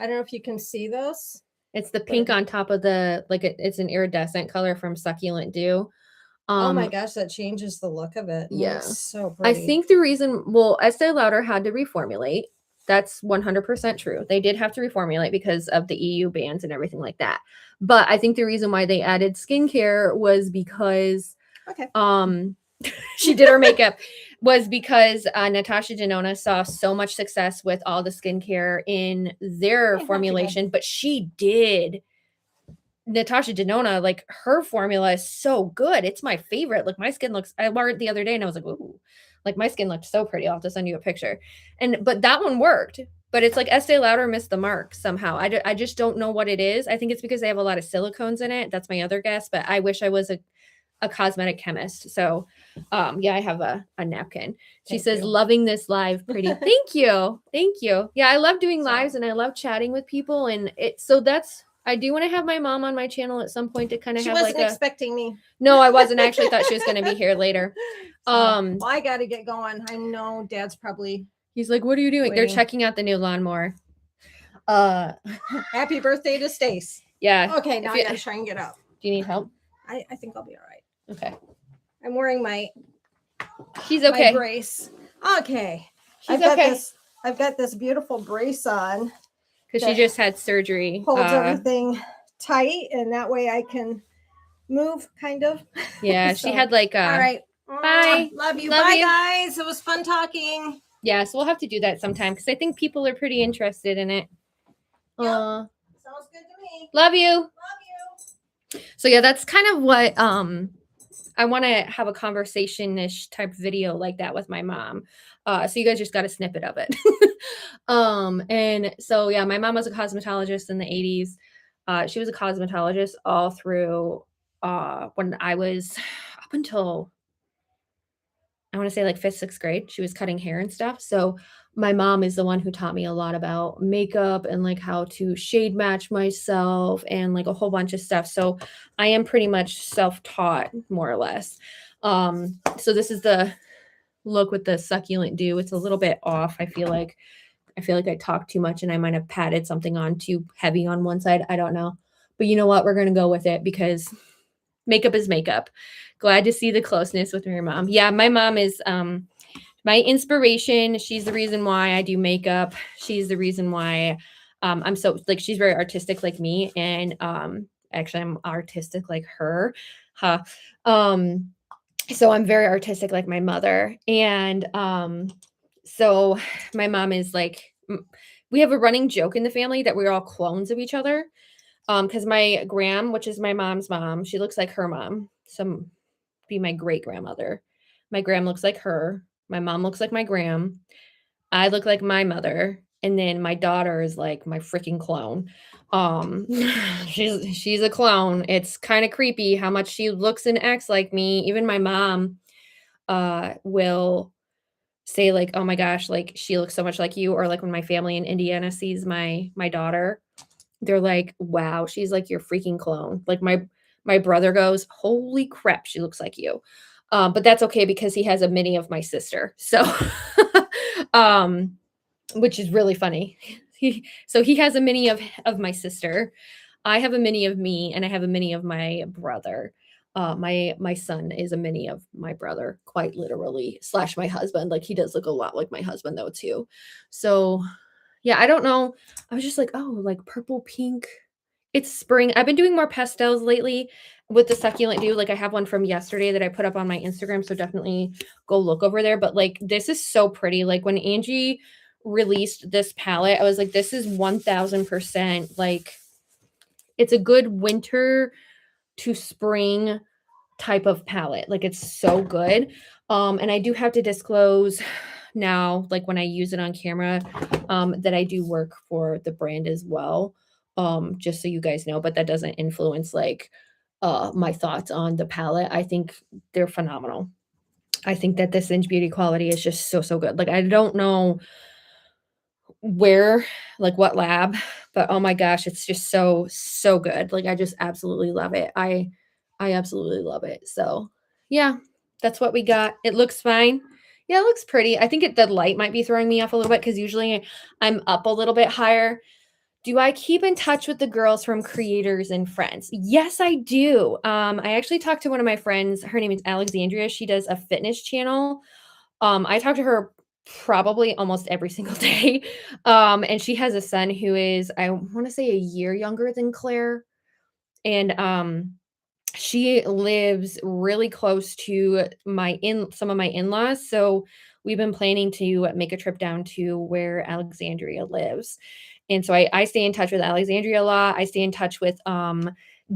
I don't know if you can see those. It's the pink on top of the it's an iridescent color from Succulent Dew. Oh my gosh, that changes the look of it. Yeah, it's so pretty. I think the reason, Estee Lauder had to reformulate. That's 100% true. They did have to reformulate because of the EU bans and everything like that. But I think the reason why they added skincare was because she did her makeup was because Natasha Denona saw so much success with all the skincare in their formulation, but she did. Natasha Denona, like her formula is so good. It's my favorite. Like my skin looks, I wore it the other day and I was like, ooh, like my skin looked so pretty. I'll have to send you a picture. But that one worked, but it's like Estee Lauder missed the mark somehow. I just don't know what it is. I think it's because they have a lot of silicones in it. That's my other guess, but I wish I was a cosmetic chemist. So yeah, I have a napkin. She says, loving this live, pretty. Thank you. Thank you. Yeah, I love doing lives and I love chatting with people. And I do want to have my mom on my channel at some point to kind of have like She wasn't expecting me. No, I wasn't. I actually thought she was going to be here later. Well, I got to get going. I know Dad's probably. He's like, what are you doing? Waiting. They're checking out the new lawnmower. Happy birthday to Stace. Yeah. Okay, now I got to try and get up. Do you need help? I think I'll be all right. Okay. I'm wearing my. She's okay. My brace. Okay. She's okay. I've got this beautiful brace on. Because she just had surgery. Holds everything tight, and that way I can move, kind of. Yeah, so, she had like all right. Bye. Love you. Bye, guys. It was fun talking. Yeah, so we'll have to do that sometime because I think people are pretty interested in it. Yep. Sounds good to me. Love you. Love you. So yeah, that's kind of what I want to have a conversation-ish type video like that with my mom. So you guys just got a snippet of it. And so yeah, my mom was a cosmetologist in the 80s. She was a cosmetologist all through when I was up until I want to say like fifth, sixth grade. She was cutting hair and stuff. So my mom is the one who taught me a lot about makeup and like how to shade match myself and like a whole bunch of stuff. So I am pretty much self-taught more or less. So this is the look with the succulent dew. It's a little bit off. I feel like I talked too much and I might have patted something on too heavy on one side. I don't know. But you know what? We're going to go with it because makeup is makeup. Glad to see the closeness with your mom. Yeah, my mom is my inspiration. She's the reason why I do makeup. She's the reason why I'm so like she's very artistic like me. And actually I'm artistic like her. Huh. So I'm very artistic like my mother. And so my mom is like we have a running joke in the family that we're all clones of each other. Because my gram, which is my mom's mom, she looks like her mom. Some be my great grandmother. My gram looks like her. My mom looks like my gram. I look like my mother. And then my daughter is like my freaking clone. Um, she's a clone. It's kind of creepy how much she looks and acts like me. Even my mom will say like, "Oh my gosh, like she looks so much like you," or like when my family in Indiana sees my daughter, they're like, "Wow, she's like your freaking clone." Like my brother goes, "Holy crap, she looks like you." But that's okay because he has a mini of my sister. So um which is really funny. He has a mini of my sister. I have a mini of me and I have a mini of my brother. My son is a mini of my brother, quite literally, slash my husband. Like he does look a lot like my husband though too. So yeah, I don't know. I was just like, oh, like purple, pink. It's spring. I've been doing more pastels lately with the succulent dew. Like I have one from yesterday that I put up on my Instagram. So definitely go look over there. But like this is so pretty. Like when Angie released this palette, I was like, this is 1000% like it's a good winter to spring type of palette. Like it's so good. And I do have to disclose now, like when I use it on camera, that I do work for the brand as well. Just so you guys know, but that doesn't influence like my thoughts on the palette. I think they're phenomenal. I think that this Singe Beauty quality is just so, so good. Like I don't know where, like what lab, but oh my gosh, it's just so, so good. Like I just absolutely love it. I absolutely love it. So yeah, that's what we got. It looks fine. Yeah, it looks pretty. I think the light might be throwing me off a little bit because usually I'm up a little bit higher. Do I keep in touch with the girls from Creators and Friends? Yes, I do. I actually talked to one of my friends. Her name is Alexandria. She does a fitness channel. I talk to her probably almost every single day. And she has a son who is, I want to say, a year younger than Claire. And she lives really close to some of my in-laws. So we've been planning to make a trip down to where Alexandria lives. And so I stay in touch with Alexandria a lot. I stay in touch with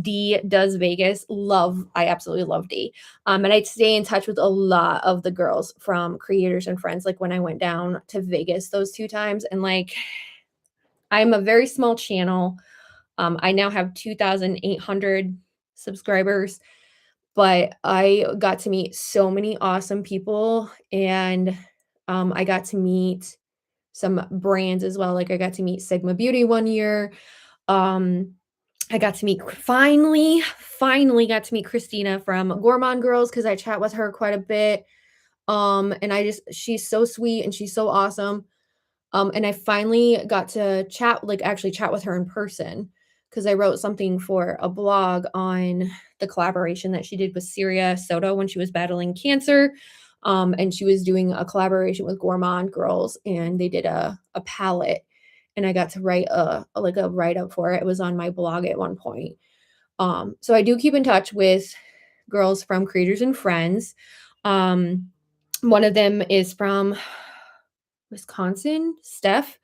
D does Vegas. I absolutely love D. And I stay in touch with a lot of the girls from Creators and Friends, like when I went down to Vegas those 2 times. And like I'm a very small channel. I now have 2,800 subscribers, but I got to meet so many awesome people, and I got to meet some brands as well. Like I got to meet Sigma Beauty one year. I got to meet finally got to meet Christina from Gourmand Girls because I chat with her quite a bit. And she's so sweet and she's so awesome. And I finally got to actually chat with her in person because I wrote something for a blog on the collaboration that she did with Syria Soto when she was battling cancer. And she was doing a collaboration with Gourmand Girls, and they did a palette, and I got to write a write-up for it. It was on my blog at one point. So I do keep in touch with girls from Creators and Friends. One of them is from Wisconsin, Steph.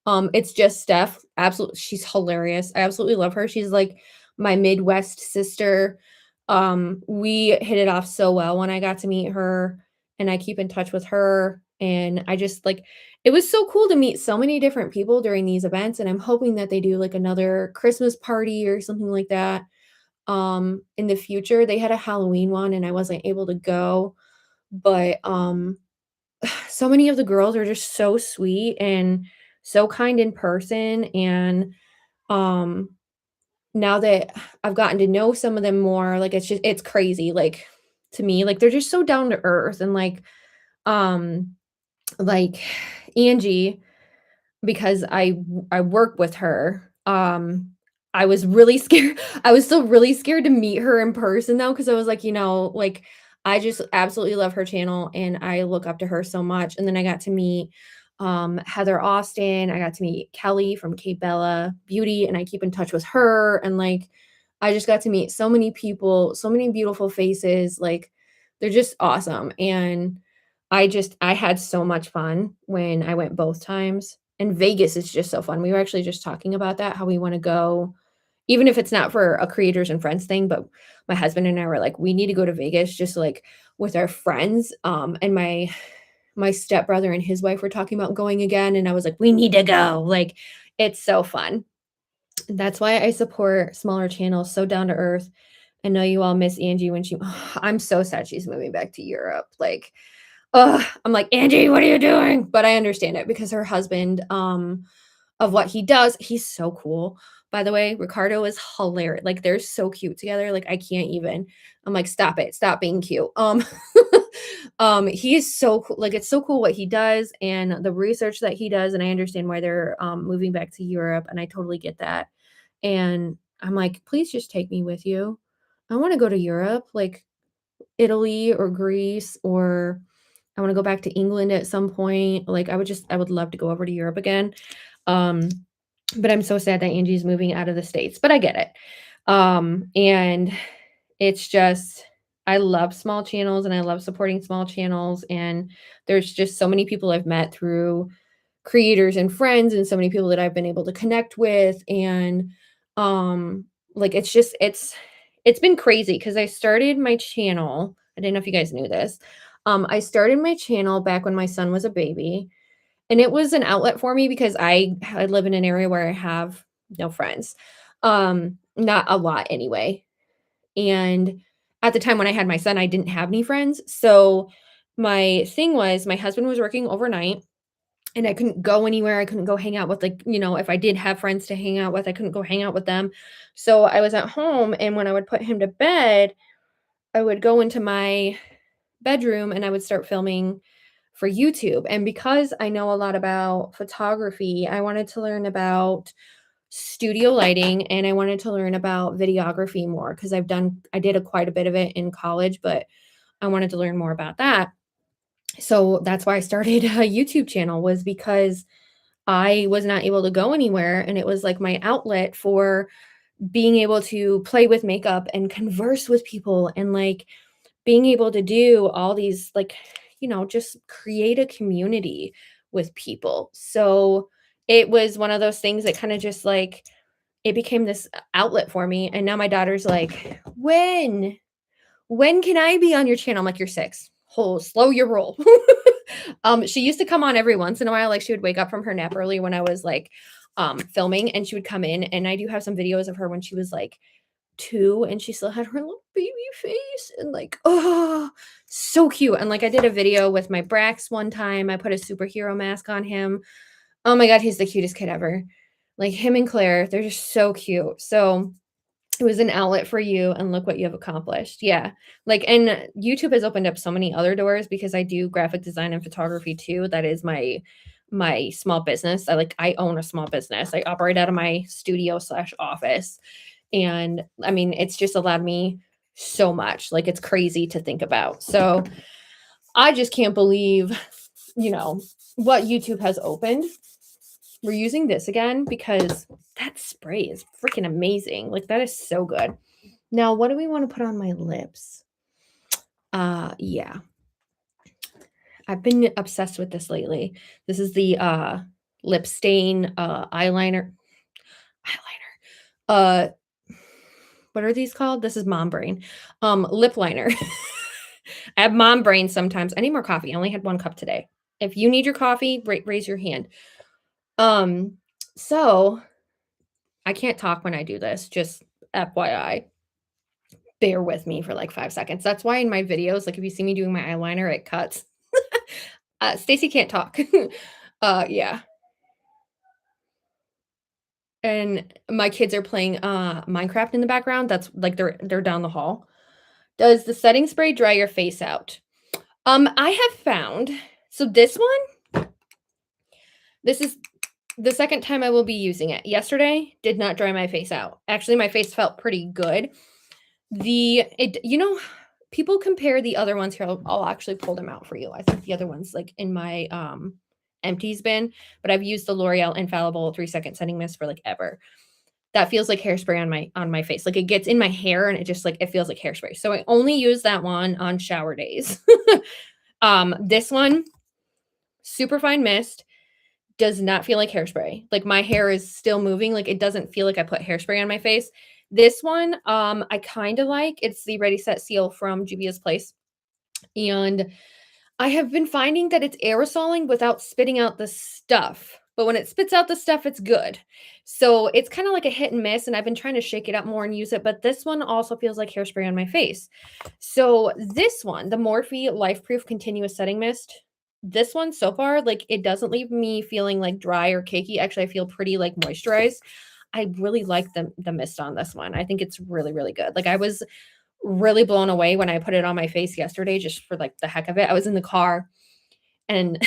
It's just Steph. Absolutely, she's hilarious. I absolutely love her. She's like my Midwest sister. We hit it off so well when I got to meet her, and I keep in touch with her, and I just like it was so cool to meet so many different people during these events, and I'm hoping that they do like another Christmas party or something like that in the future. They had a Halloween one and I wasn't able to go, but so many of the girls are just so sweet and so kind in person, and um now that I've gotten to know some of them more, like it's crazy, like to me, like they're just so down to earth, and um like Angie, because I work with her, I was really scared. I was still really scared to meet her in person though, because I was like, like I just absolutely love her channel and I look up to her so much. And then I got to meet Heather Austin. I got to meet Kelly from Cape Bella Beauty, and I keep in touch with her. And like I just got to meet so many people, so many beautiful faces. Like they're just awesome. And I had so much fun when I went both times. And Vegas is just so fun. We were actually just talking about that, how we want to go, even if it's not for a creators and friends thing, but my husband and I were like, we need to go to Vegas just like with our friends. And my stepbrother and his wife were talking about going again. And I was like, we need to go. Like, it's so fun. That's why I support smaller channels, so down to earth. I know you all miss Angie when I'm so sad she's moving back to Europe. Like, I'm like, Angie, what are you doing? But I understand it because her husband, of what he does, he's so cool. By the way, Ricardo is hilarious. Like, they're so cute together. Like, I can't even. I'm like, stop it. Stop being cute. He is so cool. Like, it's so cool what he does and the research that he does. And I understand why they're moving back to Europe. And I totally get that. And I'm like, please just take me with you. I want to go to Europe, like Italy or Greece, or I want to go back to England at some point. Like I would love to go over to Europe again. Um, but I'm so sad that Angie's moving out of the States, but I get it. And it's just, I love small channels and I love supporting small channels. And there's just so many people I've met through creators and friends, and so many people that I've been able to connect with. And like it's been crazy because I started my channel. I didn't know if you guys knew this. I started my channel back when my son was a baby, and it was an outlet for me because I live in an area where I have no friends. Not a lot anyway. And at the time when I had my son, I didn't have any friends. So my thing was my husband was working overnight and I couldn't go anywhere. I couldn't go hang out with like, if I did have friends to hang out with, I couldn't go hang out with them. So I was at home, and when I would put him to bed, I would go into my bedroom and I would start filming for YouTube. And because I know a lot about photography, I wanted to learn about studio lighting and I wanted to learn about videography more because I did quite a bit of it in college, but I wanted to learn more about that. So that's why I started a YouTube channel, was because I was not able to go anywhere, and it was like my outlet for being able to play with makeup and converse with people, and like being able to do all these like, just create a community with people. So it was one of those things that kind of just like it became this outlet for me. And now my daughter's like, when can I be on your channel? I'm like, you're 6. Hold, slow your roll. She used to come on every once in a while. Like she would wake up from her nap early when I was like filming, and she would come in, and I do have some videos of her when she was like 2 and she still had her little baby face, and like, oh, so cute. And like I did a video with my Brax one time. I put a superhero mask on him. Oh my God, he's the cutest kid ever. Like him and Claire, they're just so cute. So it was an outlet for you, and look what you have accomplished. Yeah. Like, and YouTube has opened up so many other doors because I do graphic design and photography too. That is my small business. I own a small business. I operate out of my studio/office. And I mean, it's just allowed me so much. Like, it's crazy to think about. So I just can't believe, what YouTube has opened. We're using this again because that spray is freaking amazing. Like, that is so good. Now, what do we want to put on my lips? Yeah. I've been obsessed with this lately. This is the lip stain eyeliner. Uh what are these called? This is mom brain. Lip liner. I have mom brain sometimes. I need more coffee. I only had 1 cup today. If you need your coffee, raise your hand. So I can't talk when I do this, just FYI. Bear with me for like 5 seconds. That's why in my videos, like if you see me doing my eyeliner, it cuts. Staci can't talk. Yeah. And my kids are playing Minecraft in the background. That's like they're down the hall. Does the setting spray dry your face out? I have found, so this one, this is the second time I will be using it. Yesterday did not dry my face out. Actually, my face felt pretty good. You know, people compare the other ones here. I'll actually pull them out for you. I think the other one's like in my empties bin, but I've used the L'Oreal Infallible 3-second setting mist for like ever. That feels like hairspray on my face. Like it gets in my hair and it just like, it feels like hairspray. So I only use that one on shower days. This one, super fine mist, does not feel like hairspray. Like my hair is still moving. Like it doesn't feel like I put hairspray on my face. This one, I kind of like. It's the Ready Set Seal from Juvia's Place. And I have been finding that it's aerosoling without spitting out the stuff. But when it spits out the stuff, it's good. So it's kind of like a hit and miss. And I've been trying to shake it up more and use it. But this one also feels like hairspray on my face. So this one, the Morphe Life Proof Continuous Setting Mist, this one so far, like it doesn't leave me feeling like dry or cakey. Actually, I feel pretty like moisturized. I really like the mist on this one. I think it's really, really good. Like I was really blown away when I put it on my face yesterday, just for like the heck of it. I was in the car and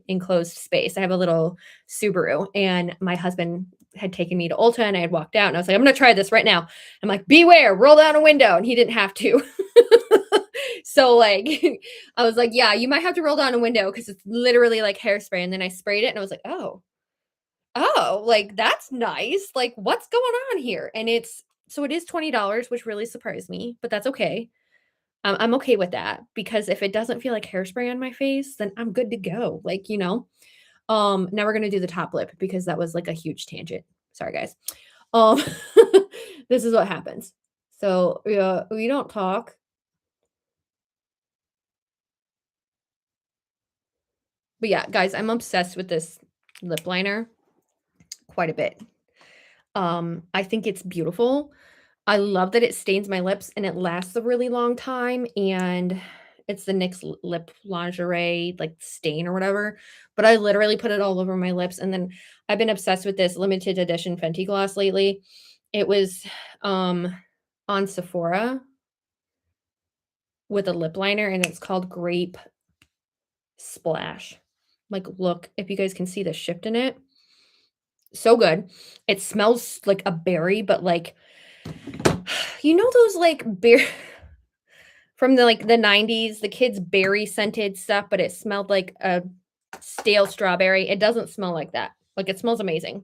enclosed space. I have a little Subaru and my husband had taken me to Ulta and I had walked out and I was like, I'm going to try this right now. I'm like, beware, roll down a window. And he didn't have to. So like, I was like, yeah, you might have to roll down a window because it's literally like hairspray. And then I sprayed it and I was like, oh, like that's nice. Like what's going on here? And it is $20, which really surprised me, but that's okay. I'm okay with that because if it doesn't feel like hairspray on my face, then I'm good to go. Like, you know, now we're going to do the top lip because that was like a huge tangent. Sorry guys. This is what happens. So we don't talk. But yeah, guys, I'm obsessed with this lip liner quite a bit. I think it's beautiful. I love that it stains my lips and it lasts a really long time. And it's the NYX Lip Lingerie like stain or whatever. But I literally put it all over my lips. And then I've been obsessed with this limited edition Fenty gloss lately. It was on Sephora with a lip liner and it's called Grape Splash. Like, look, if you guys can see the shift in it. So good. It smells like a berry, but like, you know those like berry from the 90s, the kids berry scented stuff, but it smelled like a stale strawberry. It doesn't smell like that. Like it smells amazing.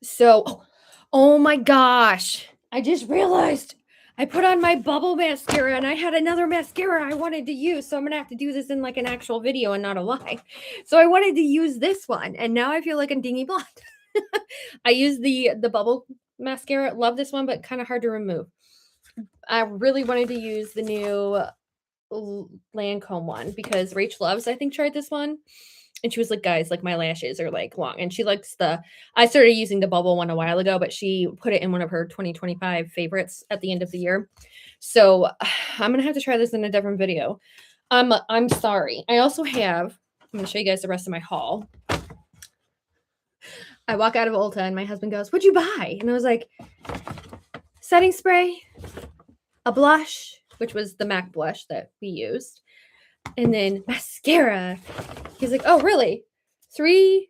So, oh my gosh. I just realized I put on my bubble mascara and I had another mascara I wanted to use. So I'm going to have to do this in like an actual video and not a live. So I wanted to use this one and now I feel like I'm dingy blonde. I use the bubble mascara. Love this one, but kind of hard to remove. I really wanted to use the new Lancome one because Rach Loves, I think, tried this one. And she was like, guys, like my lashes are like long. And she likes I started using the bubble one a while ago, but she put it in one of her 2025 favorites at the end of the year. So I'm going to have to try this in a different video. I'm sorry. I also have, I'm going to show you guys the rest of my haul. I walk out of Ulta and my husband goes, what'd you buy? And I was like, setting spray, a blush, which was the MAC blush that we used, and then mascara. He's like, oh, really? 3.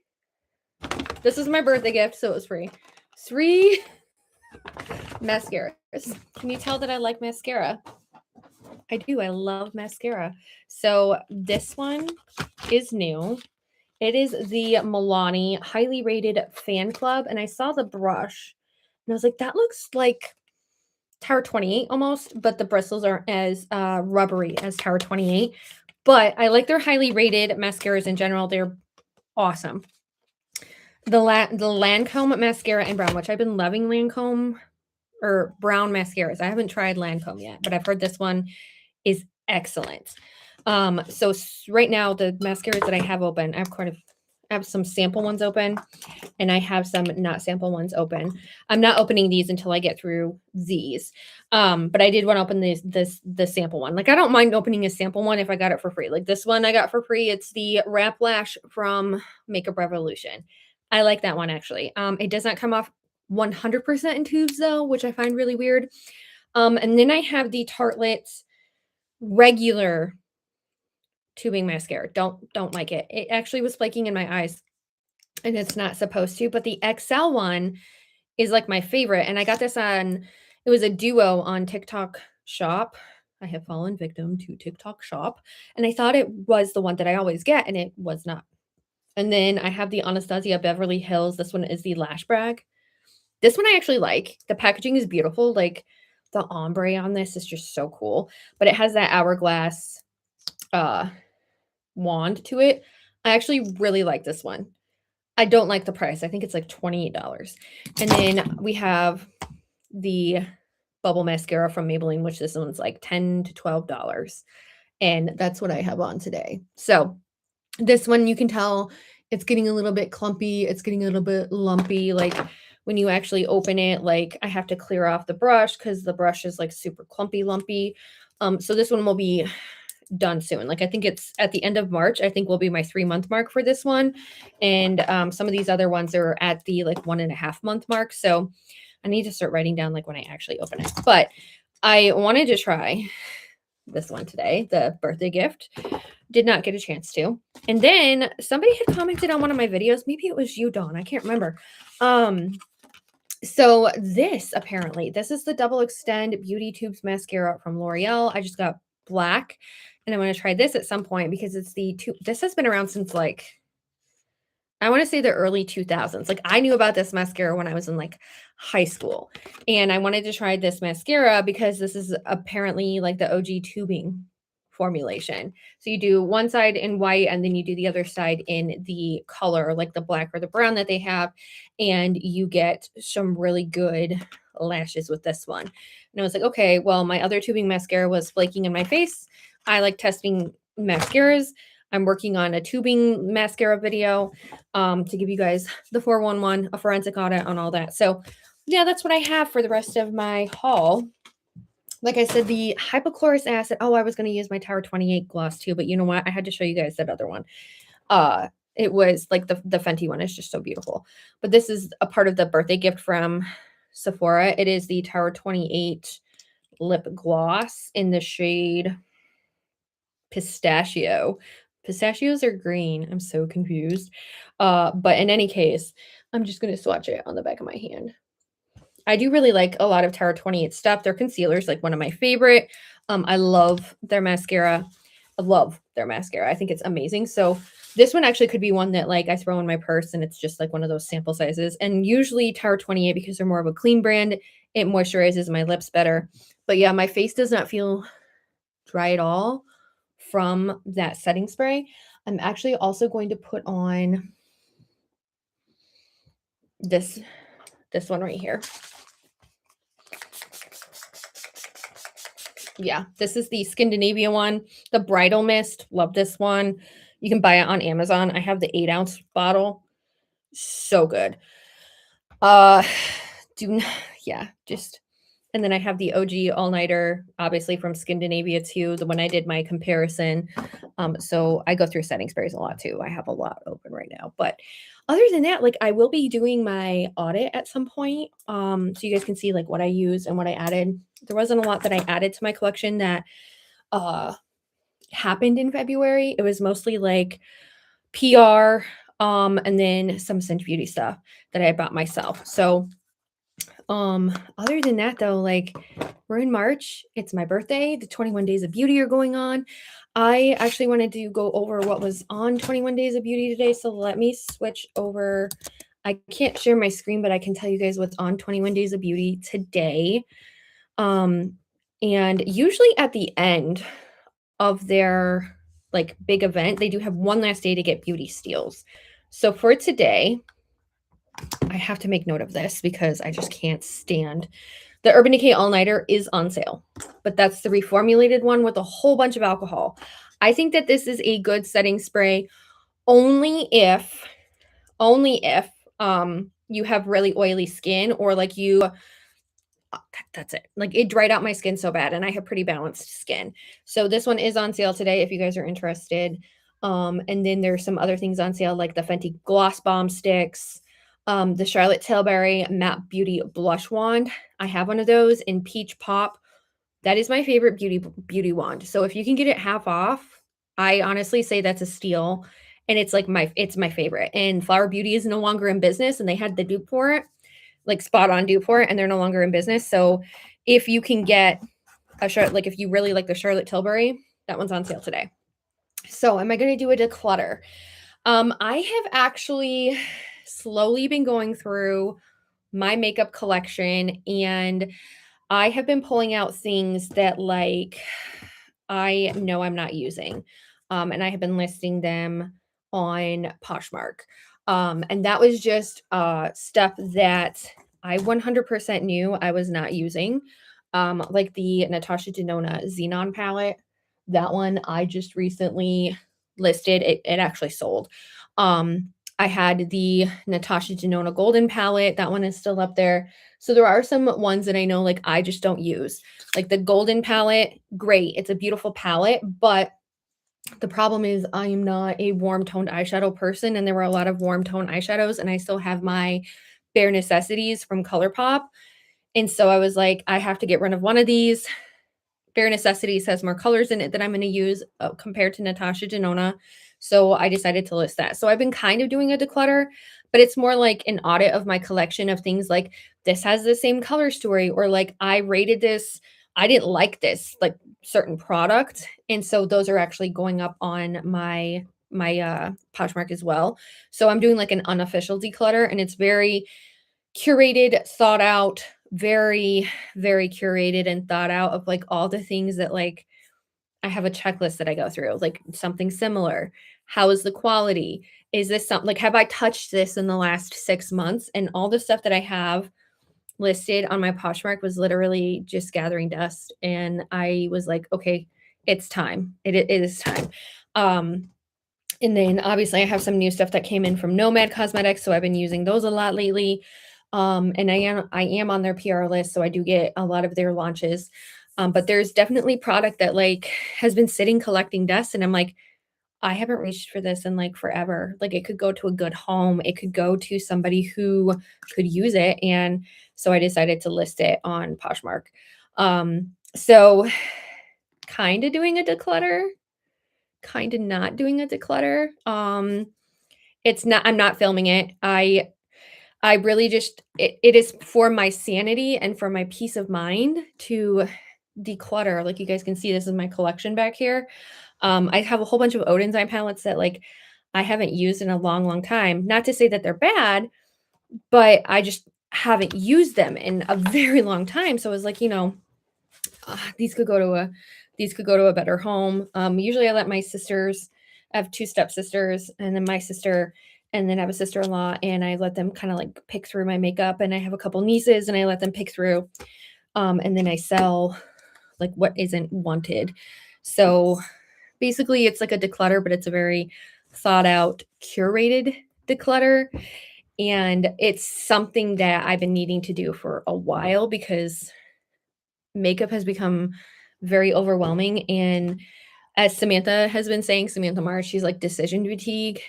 This is my birthday gift, so it was free. 3 mascaras. Can you tell that I like mascara? I do. I love mascara. So this one is new. It is the Milani Highly Rated Fan Club. And I saw the brush and I was like, that looks like Tower 28 almost, but the bristles aren't as rubbery as Tower 28. But I like their highly rated mascaras in general. They're awesome. The Lancome mascara in brown, which I've been loving Lancome or brown mascaras. I haven't tried Lancome yet, but I've heard this one is excellent. So right now the mascaras that I have open, I have some sample ones open, and I have some not sample ones open. I'm not opening these until I get through these. But I did want to open the sample one. Like, I don't mind opening a sample one if I got it for free. Like this one I got for free. It's the Wrap Lash from Makeup Revolution. I like that one actually. It does not come off 100% in tubes though, which I find really weird. And then I have the Tartelette regular tubing mascara. Don't like it. It actually was flaking in my eyes, and it's not supposed to, but the XL one is like my favorite. And I got this on, it was a duo on TikTok Shop. I have fallen victim to TikTok Shop, and I thought it was the one that I always get, and it was not. And then I have the Anastasia Beverly Hills. This one is the Lash Brag. This one I actually like. The packaging is beautiful. Like, the ombre on this is just so cool, but it has that hourglass wand to it. I actually really like this one. I don't like the price. I think it's like $28. And then we have the bubble mascara from Maybelline, which this one's like $10 to $12. And that's what I have on today. So this one, you can tell it's getting a little bit clumpy. It's getting a little bit lumpy. Like, when you actually open it, like, I have to clear off the brush because the brush is like super clumpy, lumpy. So this one will be done soon. Like, I think it's at the end of March, I think will be my 3-month mark for this one. And some of these other ones are at the like 1.5 month mark. So I need to start writing down like when I actually open it. But I wanted to try this one today, the birthday gift. Did not get a chance to. And then somebody had commented on one of my videos. Maybe it was you, Dawn. I can't remember. So this is the Double Extend Beauty Tubes Mascara from L'Oreal. I just got black, and I'm going to try this at some point because it's this has been around since like, I want to say the early 2000s. Like, I knew about this mascara when I was in like high school, and I wanted to try this mascara because this is apparently like the OG tubing formulation. So you do one side in white, and then you do the other side in the color, like the black or the brown that they have, and you get some really good lashes with this one. And I was like, okay, well, my other tubing mascara was flaking in my face. I like testing mascaras. I'm working on a tubing mascara video to give you guys the 411, a forensic audit on all that. So yeah, that's what I have for the rest of my haul. Like I said, the hypochlorous acid. Oh, I was going to use my Tower 28 gloss too, but you know what? I had to show you guys that other one. It was like the Fenty one is just so beautiful. But this is a part of the birthday gift from Sephora. It is the Tower 28 lip gloss in the shade Pistachio. Pistachios are green. I'm so confused. But in any case, I'm just going to swatch it on the back of my hand. I do really like a lot of Tower 28 stuff. Their concealer's like one of my favorite. I love their mascara. I love their mascara. I think it's amazing. So this one actually could be one that like I throw in my purse, and it's just like one of those sample sizes. And usually Tower 28, because they're more of a clean brand, it moisturizes my lips better. But yeah, my face does not feel dry at all from that setting spray. I'm actually also going to put on this one right here. Yeah, this is the Scandinavia one, the Bridal Mist. Love this one. You can buy it on Amazon. I have the 8-ounce bottle. So good. And then I have the OG all-nighter, obviously from Scandinavia too, the one I did my comparison. So I go through setting sprays a lot too. I have a lot open right now. But other than that, like, I will be doing my audit at some point. So you guys can see like what I used and what I added. There wasn't a lot that I added to my collection that happened in February. It was mostly like PR and then some Singe Beauty stuff that I bought myself. So other than that though, like, we're in March. It's my birthday. The 21 Days of Beauty are going on. I actually wanted to go over what was on 21 Days of Beauty today. So let me switch over. I can't share my screen, but I can tell you guys what's on 21 Days of Beauty today. And usually at the end of their like big event, they do have one last day to get beauty steals. So for today, I have to make note of this because I just can't stand The Urban Decay All Nighter is on sale, but that's the reformulated one with a whole bunch of alcohol. I think that this is a good setting spray only if you have really oily skin, or like that's it. Like it dried out my skin so bad, and I have pretty balanced skin. So this one is on sale today if you guys are interested. And then there's some other things on sale like the Fenty Gloss Bomb Sticks, the Charlotte Tilbury Matte Beauty Blush Wand. I have one of those in Peach Pop. That is my favorite beauty wand. So if you can get it half off, I honestly say that's a steal. And it's like it's my favorite. And Flower Beauty is no longer in business, and they had the dupe for it, like spot on dupe for it, and they're no longer in business. So if you can get a Charlotte, like if you really like the Charlotte Tilbury, that one's on sale today. So am I going to do a declutter? I have actually slowly been going through my makeup collection, and I have been pulling out things that like I know I'm not using. And I have been listing them on Poshmark. And that was just stuff that I 100% knew I was not using. Like the Natasha Denona Xenon palette. That one I just recently listed. It actually sold. I had the Natasha Denona Golden palette. That one is still up there. So there are some ones that I know like I just don't use. Like the Golden palette, great. It's a beautiful palette, but the problem is I am not a warm toned eyeshadow person, and there were a lot of warm tone eyeshadows, and I still have my Bare Necessities from ColourPop. And so I was like, I have to get rid of one of these. Bare Necessities has more colors in it that I'm going to use compared to Natasha Denona. So I decided to list that. So I've been kind of doing a declutter, but it's more like an audit of my collection of things like this has the same color story, or like I rated this, I didn't like this like certain product. And so those are actually going up on my Poshmark as well. So I'm doing like an unofficial declutter, and it's very curated, thought out, very, very curated and thought out of like all the things that like I have a checklist that I go through, like something similar. How is the quality? Is this something like, have I touched this in the last 6 months? And all the stuff that I have listed on my Poshmark was literally just gathering dust. And I was like, okay, it's time. It is time. And then obviously I have some new stuff that came in from Nomad Cosmetics. So I've been using those a lot lately. And I am on their PR list, so I do get a lot of their launches. But there's definitely product that like has been sitting collecting dust, and I'm like, I haven't reached for this in like forever. Like it could go to a good home. It could go to somebody who could use it. And so I decided to list it on Poshmark. So kind of doing a declutter, kind of not doing a declutter. I'm not filming it. I really just, it is for my sanity and for my peace of mind to declutter. Like you guys can see, this is my collection back here. I have a whole bunch of Odin's eye palettes that like I haven't used in a long, long time. Not to say that they're bad, but I just haven't used them in a very long time. So I was like, these could go to a better home. Usually I let my sisters, I have 2 stepsisters, and then my sister, and then I have a sister-in-law, and I let them kind of like pick through my makeup, and I have a couple nieces, and I let them pick through. And then I sell like what isn't wanted. So basically it's like a declutter, but it's a very thought out, curated declutter. And it's something that I've been needing to do for a while because makeup has become very overwhelming. And as Samantha has been saying, Samantha Mars, she's like decision fatigue.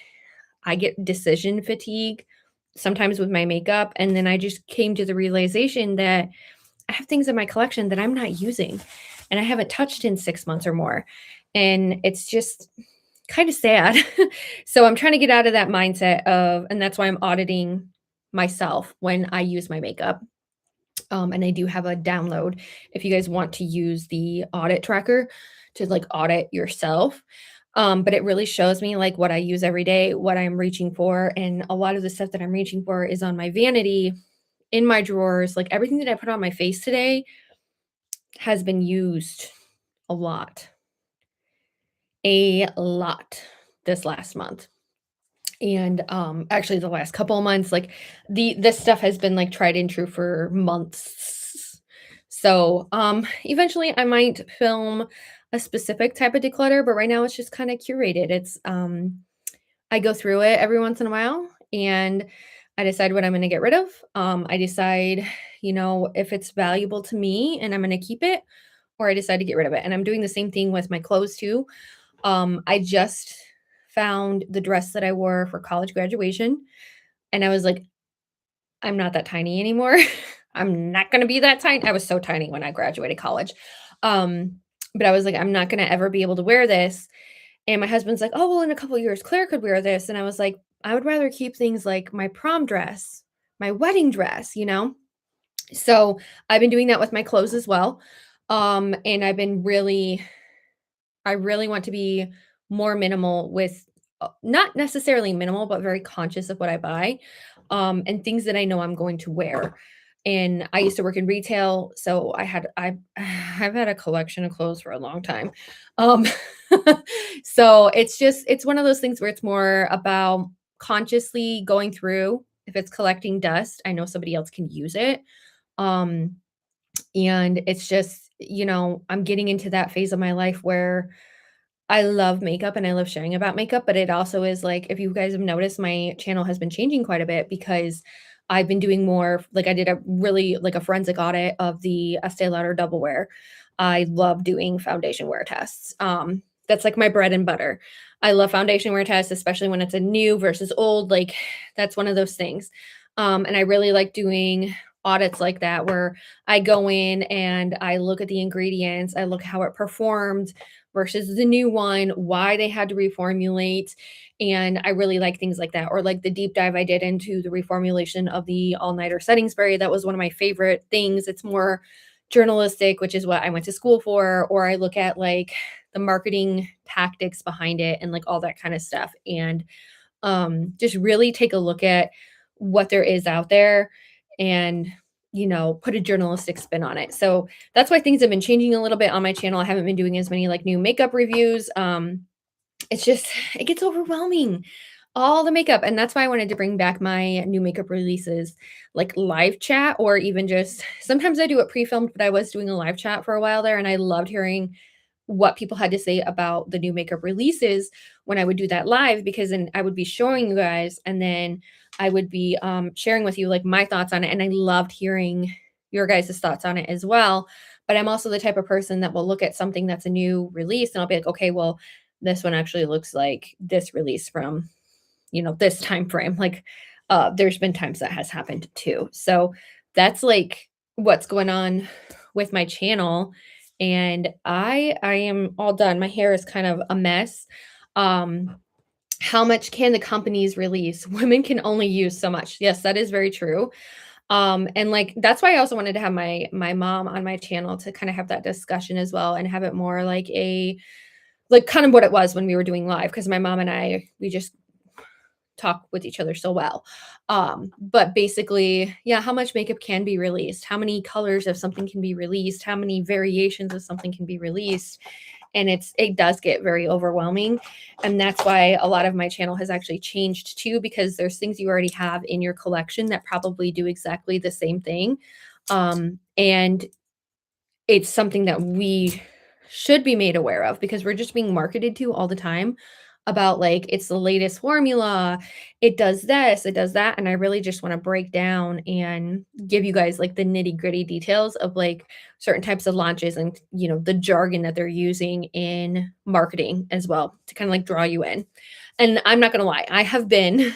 I get decision fatigue sometimes with my makeup. And then I just came to the realization that I have things in my collection that I'm not using and I haven't touched in 6 months or more. And it's just kind of sad. So I'm trying to get out of that mindset of, and that's why I'm auditing myself when I use my makeup. And I do have a download if you guys want to use the audit tracker to like audit yourself. But it really shows me like what I use every day, what I'm reaching for. And a lot of the stuff that I'm reaching for is on my vanity, in my drawers. Like everything that I put on my face today has been used a lot this last month. And actually the last couple of months, like this stuff has been like tried and true for months. So, eventually I might film a specific type of declutter, but right now it's just kind of curated. I go through it every once in a while and I decide what I'm going to get rid of. I decide, if it's valuable to me and I'm going to keep it, or I decide to get rid of it. And I'm doing the same thing with my clothes too. I just found the dress that I wore for college graduation and I was like, I'm not that tiny anymore. I'm not going to be that tiny. I was so tiny when I graduated college. Um, but I was like, I'm not going to ever be able to wear this. And my husband's like, oh, well, in a couple of years, Claire could wear this. And I was like, I would rather keep things like my prom dress, my wedding dress. So I've been doing that with my clothes as well. And I really want to be more minimal with not necessarily minimal, but very conscious of what I buy, and things that I know I'm going to wear. And I used to work in retail, so I've had a collection of clothes for a long time. Um, so it's one of those things where it's more about consciously going through. If it's collecting dust, I know somebody else can use it. Um, and it's just, I'm getting into that phase of my life where I love makeup and I love sharing about makeup, but it also is like, if you guys have noticed, my channel has been changing quite a bit because I've been doing more, like I did a forensic audit of the Estee Lauder Double Wear. I love doing foundation wear tests. That's like my bread and butter. I love foundation wear tests, especially when it's a new versus old. Like that's one of those things. And I really like doing audits like that where I go in and I look at the ingredients, I look how it performed versus the new one, why they had to reformulate. And I really like things like that. Or like the deep dive I did into the reformulation of the all-nighter setting spray. That was one of my favorite things. It's more journalistic, which is what I went to school for. Or I look at like the marketing tactics behind it and like all that kind of stuff. And just really take a look at what there is out there and put a journalistic spin on it. So that's why things have been changing a little bit on my channel. I haven't been doing as many like new makeup reviews. It's just it gets overwhelming, all the makeup, and that's why I wanted to bring back my new makeup releases, like live chat, or even just sometimes I do it pre-filmed, but I was doing a live chat for a while there, and I loved hearing what people had to say about the new makeup releases when I would do that live, because then I would be showing you guys and then I would be sharing with you like my thoughts on it. And I loved hearing your guys' thoughts on it as well. But I'm also the type of person that will look at something that's a new release and I'll be like, okay, well, this one actually looks like this release from, this time frame. Like there's been times that has happened too. So that's like what's going on with my channel. And I am all done. My hair is kind of a mess. How much can the companies release? Women can only use so much. Yes, that is very true. And like that's why I also wanted to have my mom on my channel to kind of have that discussion as well and have it more like kind of what it was when we were doing live, because my mom and we just talk with each other so well. But basically, yeah, how much makeup can be released, how many colors of something can be released, how many variations of something can be released. And it does get very overwhelming. And that's why a lot of my channel has actually changed too, because there's things you already have in your collection that probably do exactly the same thing. And it's something that we should be made aware of because we're just being marketed to all the time about like it's the latest formula, it does this, it does that. And I really just want to break down and give you guys like the nitty-gritty details of like certain types of launches and the jargon that they're using in marketing as well to kind of like draw you in. And I'm not gonna lie, I have been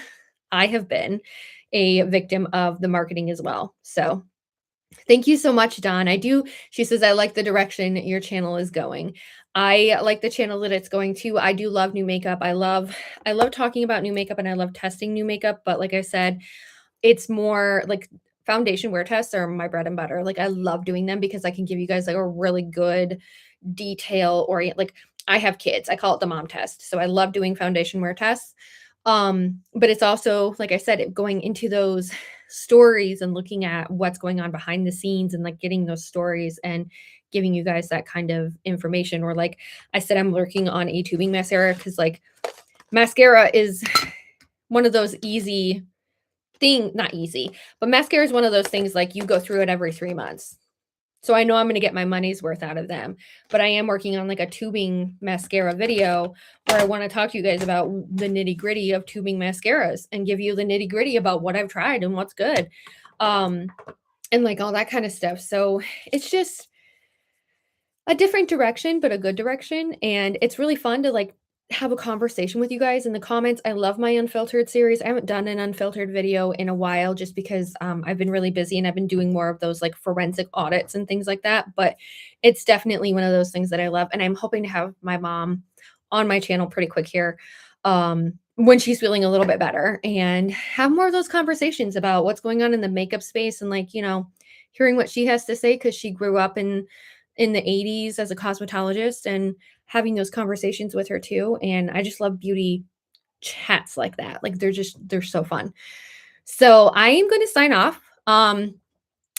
a victim of the marketing as well. So thank you so much, Dawn. She says, I like the direction your channel is going. I like the channel that it's going to. I do love new makeup. I love talking about new makeup and I love testing new makeup. But like I said, it's more like foundation wear tests are my bread and butter. Like I love doing them because I can give you guys like a really good detail orient. Like I have kids. I call it the mom test. So I love doing foundation wear tests. But it's also, like I said, going into those stories and looking at what's going on behind the scenes and like getting those stories and giving you guys that kind of information. Or like I said, I'm working on a tubing mascara because like mascara is one of those not easy, but mascara is one of those things like you go through it every 3 months. So I know I'm going to get my money's worth out of them. But I am working on like a tubing mascara video where I want to talk to you guys about the nitty gritty of tubing mascaras and give you the nitty gritty about what I've tried and what's good. And like all that kind of stuff. So it's just a different direction, but a good direction. And it's really fun to like have a conversation with you guys in the comments. I love my unfiltered series. I haven't done an unfiltered video in a while just because I've been really busy and I've been doing more of those like forensic audits and things like that. But it's definitely one of those things that I love. And I'm hoping to have my mom on my channel pretty quick here when she's feeling a little bit better and have more of those conversations about what's going on in the makeup space and like, you know, hearing what she has to say because she grew up in the 80s as a cosmetologist and having those conversations with her too. And I just love beauty chats like that. Like they're so fun. So I am going to sign off.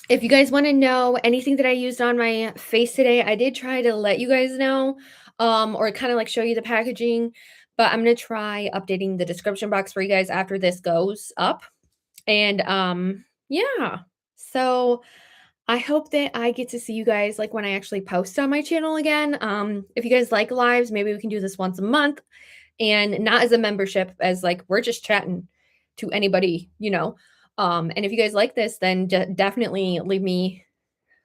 If you guys want to know anything that I used on my face today, I did try to let you guys know, or kind of like show you the packaging, but I'm going to try updating the description box for you guys after this goes up. And yeah, so I hope that I get to see you guys like when I actually post on my channel again. If you guys like lives, maybe we can do this once a month and not as a membership, as like we're just chatting to anybody, you know. And if you guys like this, then definitely leave me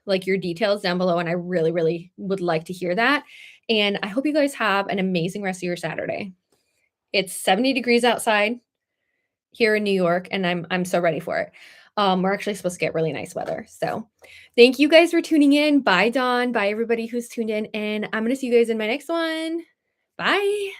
like your details down below. And I really, really would like to hear that. And I hope you guys have an amazing rest of your Saturday. It's 70 degrees outside here in New York, and I'm so ready for it. We're actually supposed to get really nice weather. So thank you guys for tuning in. Bye, Dawn. Bye, everybody who's tuned in. And I'm going to see you guys in my next one. Bye.